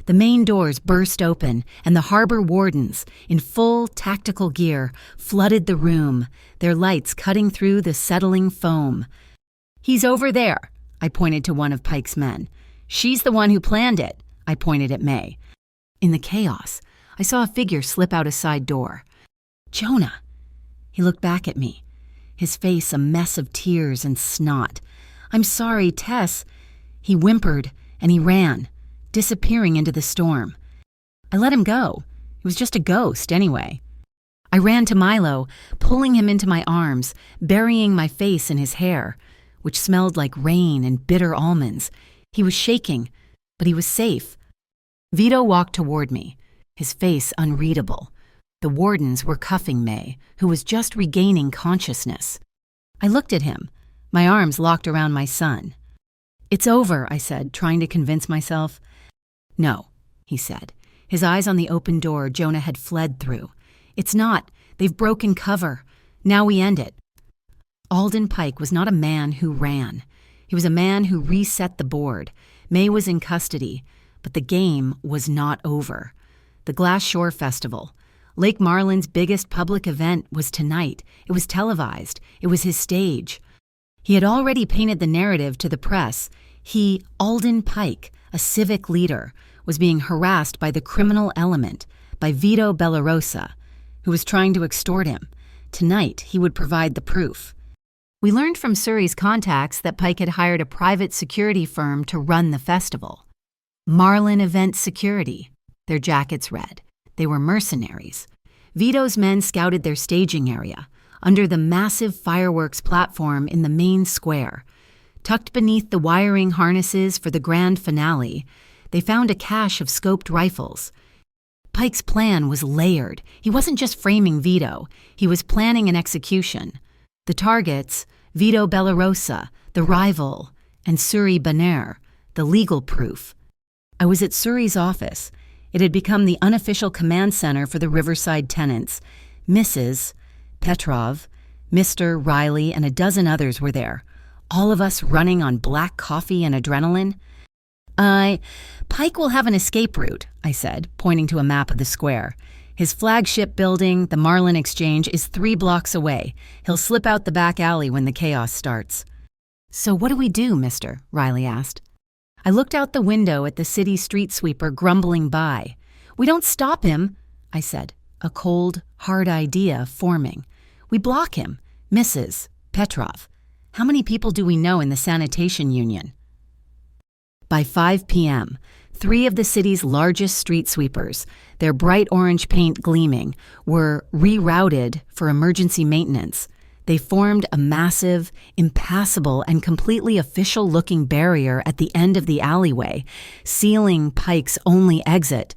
The main doors burst open, and the harbor wardens, in full tactical gear, flooded the room, their lights cutting through the settling foam. "He's over there," I pointed to one of Pike's men. "She's the one who planned it," I pointed at May. In the chaos, I saw a figure slip out a side door. "Jonah." He looked back at me, his face a mess of tears and snot. "I'm sorry, Tess." He whimpered, and he ran, disappearing into the storm. I let him go. He was just a ghost, anyway. I ran to Milo, pulling him into my arms, burying my face in his hair, which smelled like rain and bitter almonds. He was shaking, but he was safe. Vito walked toward me, his face unreadable. The wardens were cuffing May, who was just regaining consciousness. I looked at him, my arms locked around my son. "It's over," I said, trying to convince myself. "No," he said, his eyes on the open door Jonah had fled through. "It's not. They've broken cover. Now we end it." Alden Pike was not a man who ran. He was a man who reset the board. May was in custody, but the game was not over. The Glass Shore Festival, Lake Marlin's biggest public event, was tonight. It was televised. It was his stage. He had already painted the narrative to the press. He, Alden Pike, a civic leader, was being harassed by the criminal element, by Vito Bellarosa, who was trying to extort him. Tonight, he would provide the proof. We learned from Suri's contacts that Pike had hired a private security firm to run the festival. Marlin Event Security, their jackets read. They were mercenaries. Vito's men scouted their staging area, under the massive fireworks platform in the main square. Tucked beneath the wiring harnesses for the grand finale, they found a cache of scoped rifles. Pike's plan was layered. He wasn't just framing Vito. He was planning an execution. The targets, Vito Bellarosa, the rival, and Suri Baner, the legal proof. I was at Suri's office. It had become the unofficial command center for the Riverside tenants. Mrs. Petrov, Mr. Riley, and a dozen others were there, all of us running on black coffee and adrenaline. Pike will have an escape route," I said, pointing to a map of the square. "His flagship building, the Marlin Exchange, is 3 blocks away. He'll slip out the back alley when the chaos starts." "So what do we do, mister?" Riley asked. I looked out the window at the city street sweeper grumbling by. "We don't stop him," I said, a cold, hard idea forming. "We block him. Mrs. Petrov. How many people do we know in the sanitation union?" By 5 p.m., 3 of the city's largest street sweepers, their bright orange paint gleaming, were rerouted for emergency maintenance. They formed a massive, impassable, and completely official-looking barrier at the end of the alleyway, sealing Pike's only exit.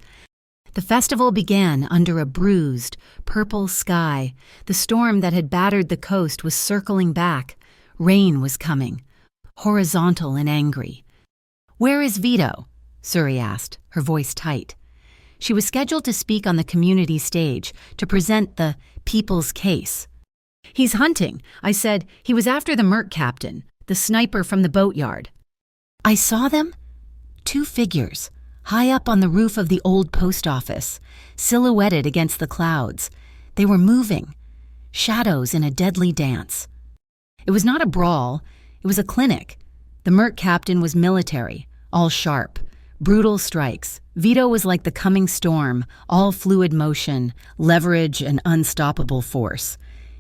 The festival began under a bruised, purple sky. The storm that had battered the coast was circling back. Rain was coming, horizontal and angry. "Where is Vito?" Suri asked, her voice tight. She was scheduled to speak on the community stage to present the people's case. "He's hunting," I said. "He was after the Merc captain, the sniper from the boatyard." I saw them. 2 figures, high up on the roof of the old post office, silhouetted against the clouds. They were moving, shadows in a deadly dance. It was not a brawl, it was a clinic. The Merc captain was military, all sharp, Brutal strikes. Vito was like the coming storm, all fluid motion, leverage, and unstoppable force.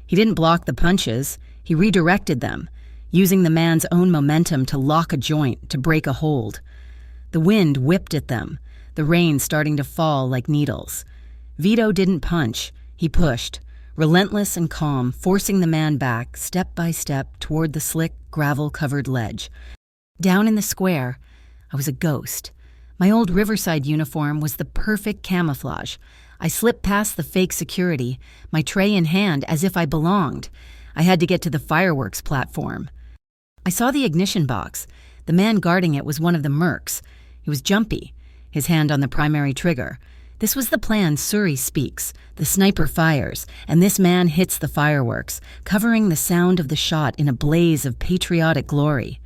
He didn't block the punches, he redirected them, using the man's own momentum to lock a joint, to break a hold. The wind whipped at them, the rain starting to fall like needles. Vito didn't punch, he pushed, relentless and calm, forcing the man back, step by step, toward the slick, gravel-covered ledge. Down in the square, I was a ghost. My old Riverside uniform was the perfect camouflage. I slipped past the fake security, my tray in hand as if I belonged. I had to get to the fireworks platform. I saw the ignition box. The man guarding it was one of the mercs. He was jumpy, his hand on the primary trigger. This was the plan. Suri speaks, the sniper fires, and this man hits the fireworks, covering the sound of the shot in a blaze of patriotic glory.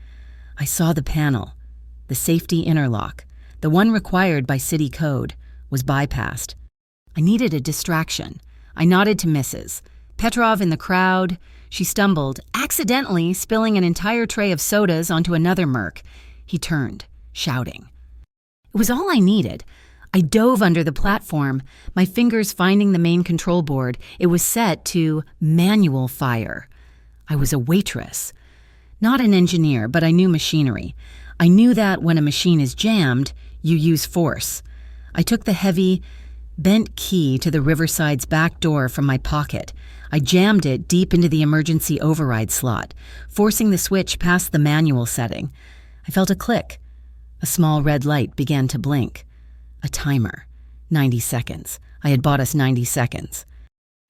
I saw the panel. The safety interlock, the one required by city code, was bypassed. I needed a distraction. I nodded to Mrs. Petrov in the crowd. She stumbled, accidentally spilling an entire tray of sodas onto another merc. He turned, shouting. It was all I needed. I dove under the platform, my fingers finding the main control board. It was set to manual fire. I was a waitress. Not an engineer, but I knew machinery. I knew that when a machine is jammed, you use force. I took the heavy, bent key to the Riverside's back door from my pocket. I jammed it deep into the emergency override slot, forcing the switch past the manual setting. I felt a click. A small red light began to blink. A timer. 90 seconds. I had bought us 90 seconds.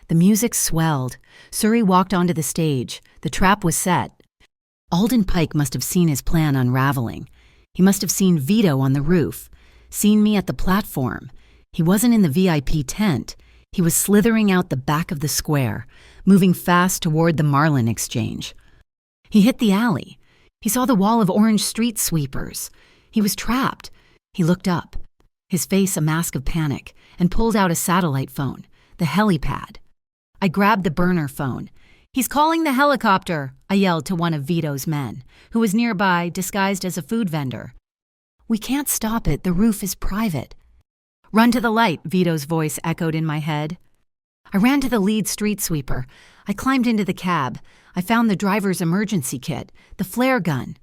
The music swelled. Suri walked onto the stage. The trap was set. Alden Pike must have seen his plan unraveling. He must have seen Vito on the roof, seen me at the platform. He wasn't in the VIP tent. He was slithering out the back of the square, moving fast toward the Marlin Exchange. He hit the alley. He saw the wall of orange street sweepers. He was trapped. He looked up, his face a mask of panic, and pulled out a satellite phone, the helipad. I grabbed the burner phone. "He's calling the helicopter," I yelled to one of Vito's men, who was nearby, disguised as a food vendor. "We can't stop it. The roof is private." "Run to the light," Vito's voice echoed in my head. I ran to the lead street sweeper. I climbed into the cab. I found the driver's emergency kit, the flare gun.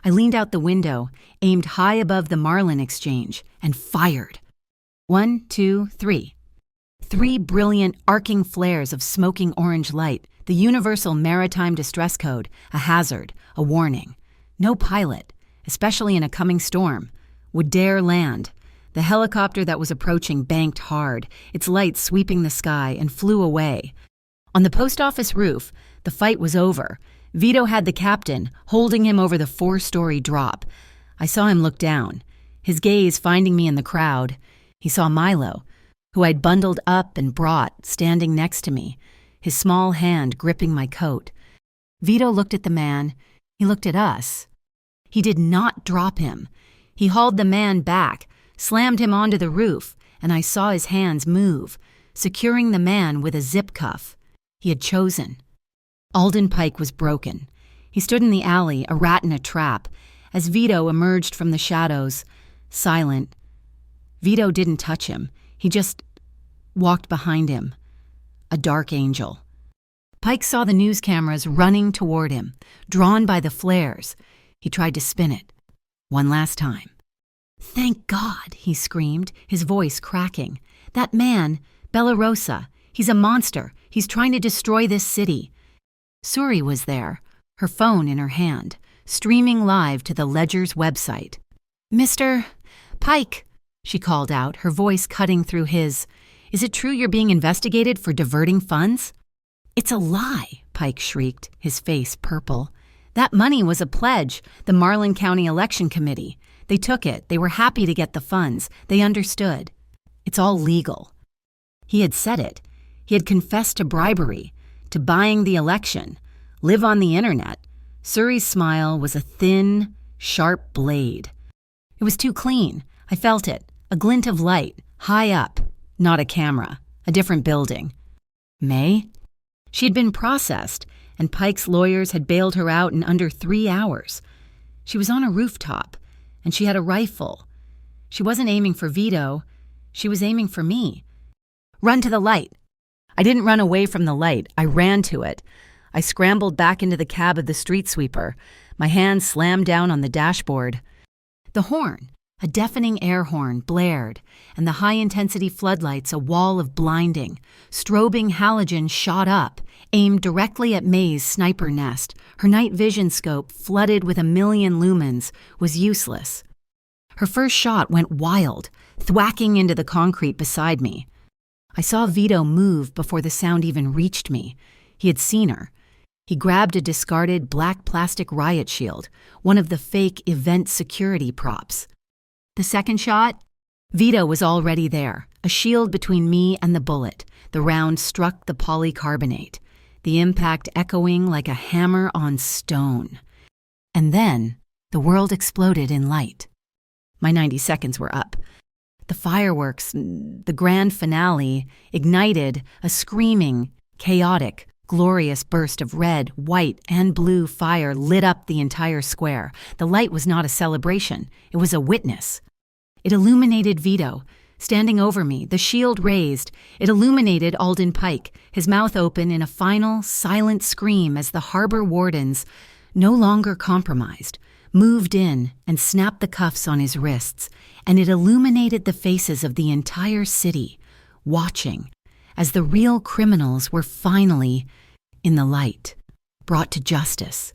I leaned out the window, aimed high above the Marlin Exchange, and fired. 1, 2, 3. 3 brilliant, arcing flares of smoking orange light, the universal maritime distress code, a hazard, a warning. No pilot, especially in a coming storm, would dare land. The helicopter that was approaching banked hard, its lights sweeping the sky, and flew away. On the post office roof, the fight was over. Vito had the captain, holding him over the 4-story drop. I saw him look down, his gaze finding me in the crowd. He saw Milo, who I'd bundled up and brought, standing next to me, his small hand gripping my coat. Vito looked at the man. He looked at us. He did not drop him. He hauled the man back, slammed him onto the roof, and I saw his hands move, securing the man with a zip cuff. He had chosen. Alden Pike was broken. He stood in the alley, a rat in a trap, as Vito emerged from the shadows, silent. Vito didn't touch him. He just walked behind him. A dark angel. Pike saw the news cameras running toward him, drawn by the flares. He tried to spin it. One last time. "Thank God," he screamed, his voice cracking. "That man, Bella Rosa, he's a monster. He's trying to destroy this city." Suri was there, her phone in her hand, streaming live to the Ledger's website. "Mr. Pike," she called out, her voice cutting through his. "Is it true you're being investigated for diverting funds?" "It's a lie," Pike shrieked, his face purple. "That money was a pledge, the Marlin County Election Committee. They took it. They were happy to get the funds. They understood. It's all legal." He had said it. He had confessed to bribery, to buying the election, live on the internet. Suri's smile was a thin, sharp blade. It was too clean. I felt it, a glint of light, high up, not a camera, a different building. May? She had been processed, and Pike's lawyers had bailed her out in under 3 hours. She was on a rooftop, and she had a rifle. She wasn't aiming for Vito. She was aiming for me. Run to the light. I didn't run away from the light. I ran to it. I scrambled back into the cab of the street sweeper. My hand slammed down on the dashboard. The horn, a deafening air horn, blared, and the high-intensity floodlights, a wall of blinding, strobing halogen shot up, aimed directly at May's sniper nest. Her night vision scope, flooded with 1,000,000 lumens, was useless. Her first shot went wild, thwacking into the concrete beside me. I saw Vito move before the sound even reached me. He had seen her. He grabbed a discarded black plastic riot shield, one of the fake event security props. The second shot? Vito was already there, a shield between me and the bullet. The round struck the polycarbonate, the impact echoing like a hammer on stone. And then, the world exploded in light. My 90 seconds were up. The fireworks, the grand finale, ignited a screaming, chaotic, glorious burst of red, white, and blue fire lit up the entire square. The light was not a celebration. It was a witness. It illuminated Vito, standing over me, the shield raised. It illuminated Alden Pike, his mouth open in a final, silent scream as the harbor wardens, no longer compromised, moved in and snapped the cuffs on his wrists, and it illuminated the faces of the entire city, watching, as the real criminals were finally, in the light, brought to justice.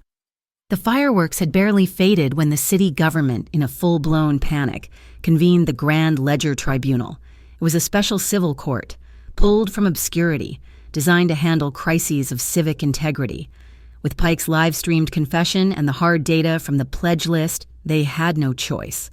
The fireworks had barely faded when the city government, in a full-blown panic, convened the Grand Ledger Tribunal. It was a special civil court, pulled from obscurity, designed to handle crises of civic integrity. With Pike's live-streamed confession and the hard data from the pledge list, they had no choice.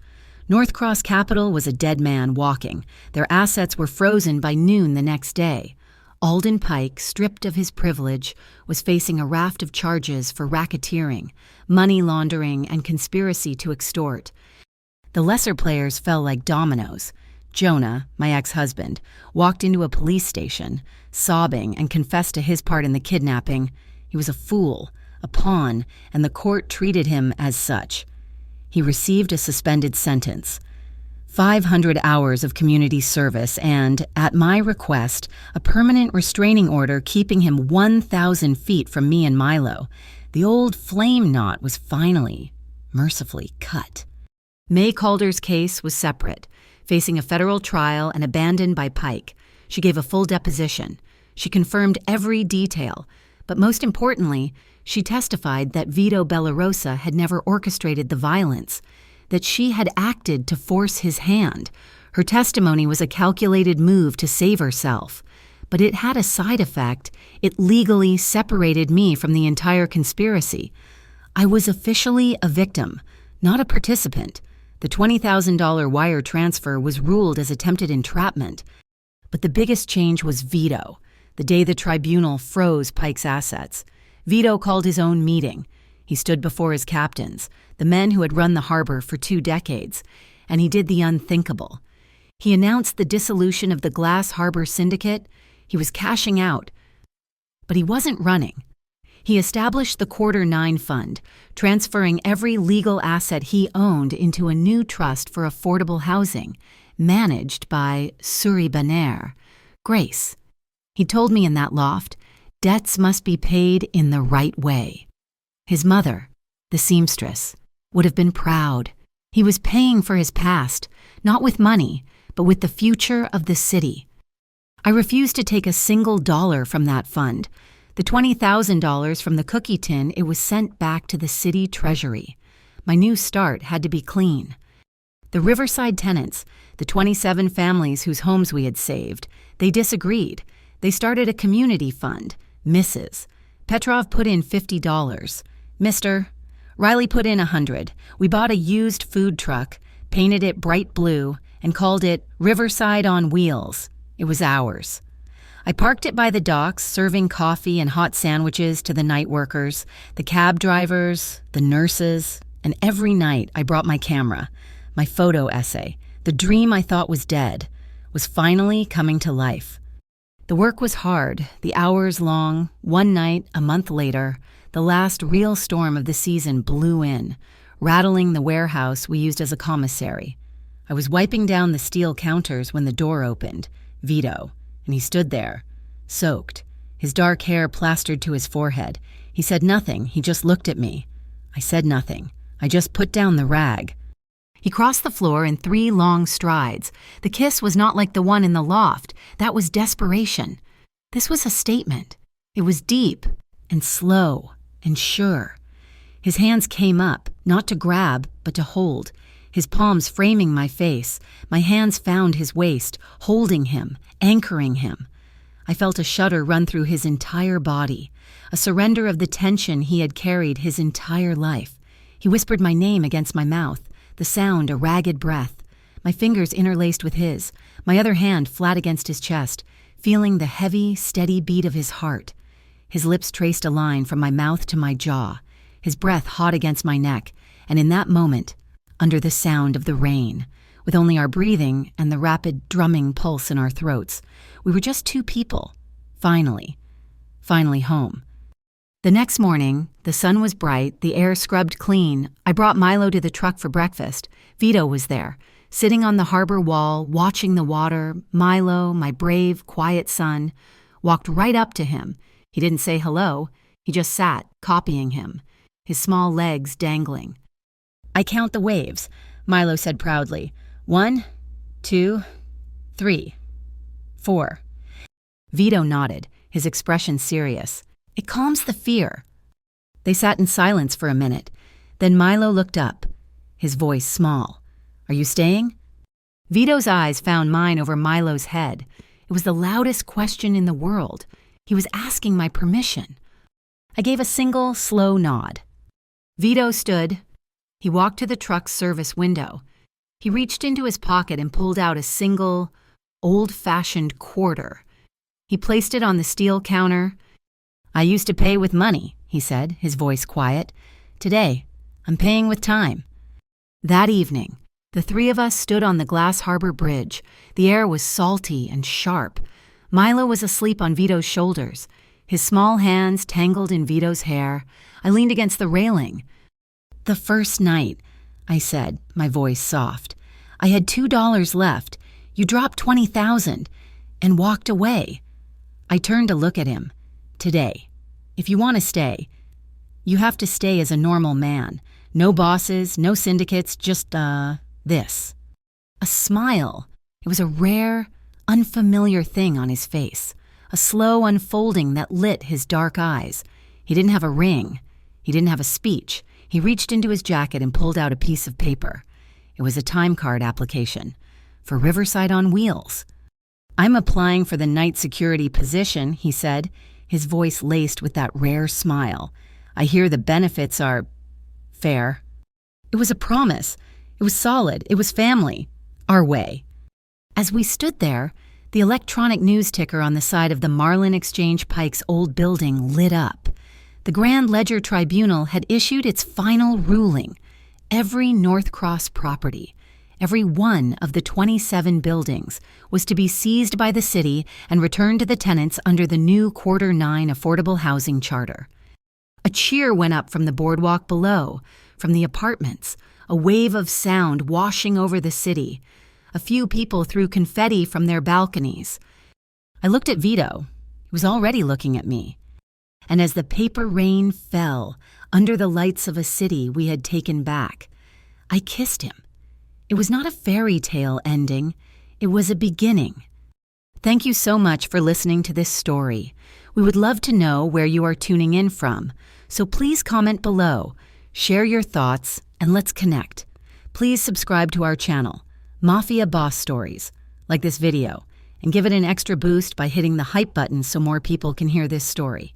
North Cross Capital was a dead man walking. Their assets were frozen by noon the next day. Alden Pike, stripped of his privilege, was facing a raft of charges for racketeering, money laundering, and conspiracy to extort. The lesser players fell like dominoes. Jonah, my ex-husband, walked into a police station, sobbing, and confessed to his part in the kidnapping. He was a fool, a pawn, and the court treated him as such. He received a suspended sentence, 500 hours of community service, and, at my request, a permanent restraining order keeping him 1,000 feet from me and Milo. The old flame knot was finally, mercifully cut. May Calder's case was separate, facing a federal trial and abandoned by Pike. She gave a full deposition. She confirmed every detail, but most importantly, she testified that Vito Bellarosa had never orchestrated the violence, that she had acted to force his hand. Her testimony was a calculated move to save herself, but it had a side effect. It legally separated me from the entire conspiracy. I was officially a victim, not a participant. The $20,000 wire transfer was ruled as attempted entrapment. But the biggest change was Vito. The day the tribunal froze Pike's assets, Vito called his own meeting. He stood before his captains, the men who had run the harbor for 2 decades, and he did the unthinkable. He announced the dissolution of the Glass Harbor Syndicate. He was cashing out. But he wasn't running. He established the Quarter 9 Fund, transferring every legal asset he owned into a new trust for affordable housing, managed by Suri Baner, Grace. He told me in that loft, debts must be paid in the right way. His mother, the seamstress, would have been proud. He was paying for his past, not with money, but with the future of the city. I refused to take a single dollar from that fund. The $20,000 from the cookie tin, it was sent back to the city treasury. My new start had to be clean. The Riverside tenants, the 27 families whose homes we had saved, they disagreed. They started a community fund, Mrs. Petrov put in $50. Mr. Riley put in $100. We bought a used food truck, painted it bright blue, and called it Riverside on Wheels. It was ours. I parked it by the docks, serving coffee and hot sandwiches to the night workers, the cab drivers, the nurses, and every night I brought my camera. My photo essay, the dream I thought was dead, was finally coming to life. The work was hard, the hours long. One night, a month later, the last real storm of the season blew in, rattling the warehouse we used as a commissary. I was wiping down the steel counters when the door opened, Vito, and he stood there, soaked, his dark hair plastered to his forehead. He said nothing, he just looked at me. I said nothing. I just put down the rag. He crossed the floor in 3 long strides. The kiss was not like the one in the loft. That was desperation. This was a statement. It was deep and slow and sure. His hands came up, not to grab, but to hold, his palms framing my face. My hands found his waist, holding him, anchoring him. I felt a shudder run through his entire body, a surrender of the tension he had carried his entire life. He whispered my name against my mouth, the sound a ragged breath. My fingers interlaced with his, my other hand flat against his chest, feeling the heavy, steady beat of his heart. His lips traced a line from my mouth to my jaw, his breath hot against my neck, and in that moment, under the sound of the rain, with only our breathing and the rapid drumming pulse in our throats, we were just 2 people. Finally home. The next morning, the sun was bright, the air scrubbed clean. I brought Milo to the truck for breakfast. Vito was there, sitting on the harbor wall, watching the water. Milo, my brave, quiet son, walked right up to him. He didn't say hello. He just sat, copying him, his small legs dangling. "I count the waves," Milo said proudly. 1, 2, 3, 4. Vito nodded, his expression serious. "It calms the fear." They sat in silence for a minute. Then Milo looked up, his voice small. "Are you staying?" Vito's eyes found mine over Milo's head. It was the loudest question in the world. He was asking my permission. I gave a single, slow nod. Vito stood. He walked to the truck's service window. He reached into his pocket and pulled out a single, old-fashioned quarter. He placed it on the steel counter. "I used to pay with money," he said, his voice quiet. "Today, I'm paying with time." That evening, the 3 of us stood on the Glass Harbor Bridge. The air was salty and sharp. Milo was asleep on Vito's shoulders, his small hands tangled in Vito's hair. I leaned against the railing. "The first night," I said, my voice soft. "I had $2 left. You dropped 20,000 and walked away." I turned to look at him. "Today, if you want to stay, you have to stay as a normal man. No bosses, no syndicates, just, this." A smile. It was a rare, unfamiliar thing on his face, a slow unfolding that lit his dark eyes. He didn't have a ring. He didn't have a speech. He reached into his jacket and pulled out a piece of paper. It was a time card application for Riverside on Wheels. "I'm applying for the night security position," he said, his voice laced with that rare smile. "I hear the benefits are fair." It was a promise. It was solid. It was family. Our way. As we stood there, the electronic news ticker on the side of the Marlin Exchange Pike's old building lit up. The Grand Ledger Tribunal had issued its final ruling. Every North Cross property, every one of the 27 buildings, was to be seized by the city and returned to the tenants under the new Quarter 9 affordable housing charter. A cheer went up from the boardwalk below, from the apartments, a wave of sound washing over the city. A few people threw confetti from their balconies. I looked at Vito. He was already looking at me. And as the paper rain fell under the lights of a city we had taken back, I kissed him. It was not a fairy tale ending. It was a beginning. Thank you so much for listening to this story. We would love to know where you are tuning in from, so please comment below, share your thoughts, and let's connect. Please subscribe to our channel, Mafia Boss Stories, like this video, and give it an extra boost by hitting the hype button so more people can hear this story.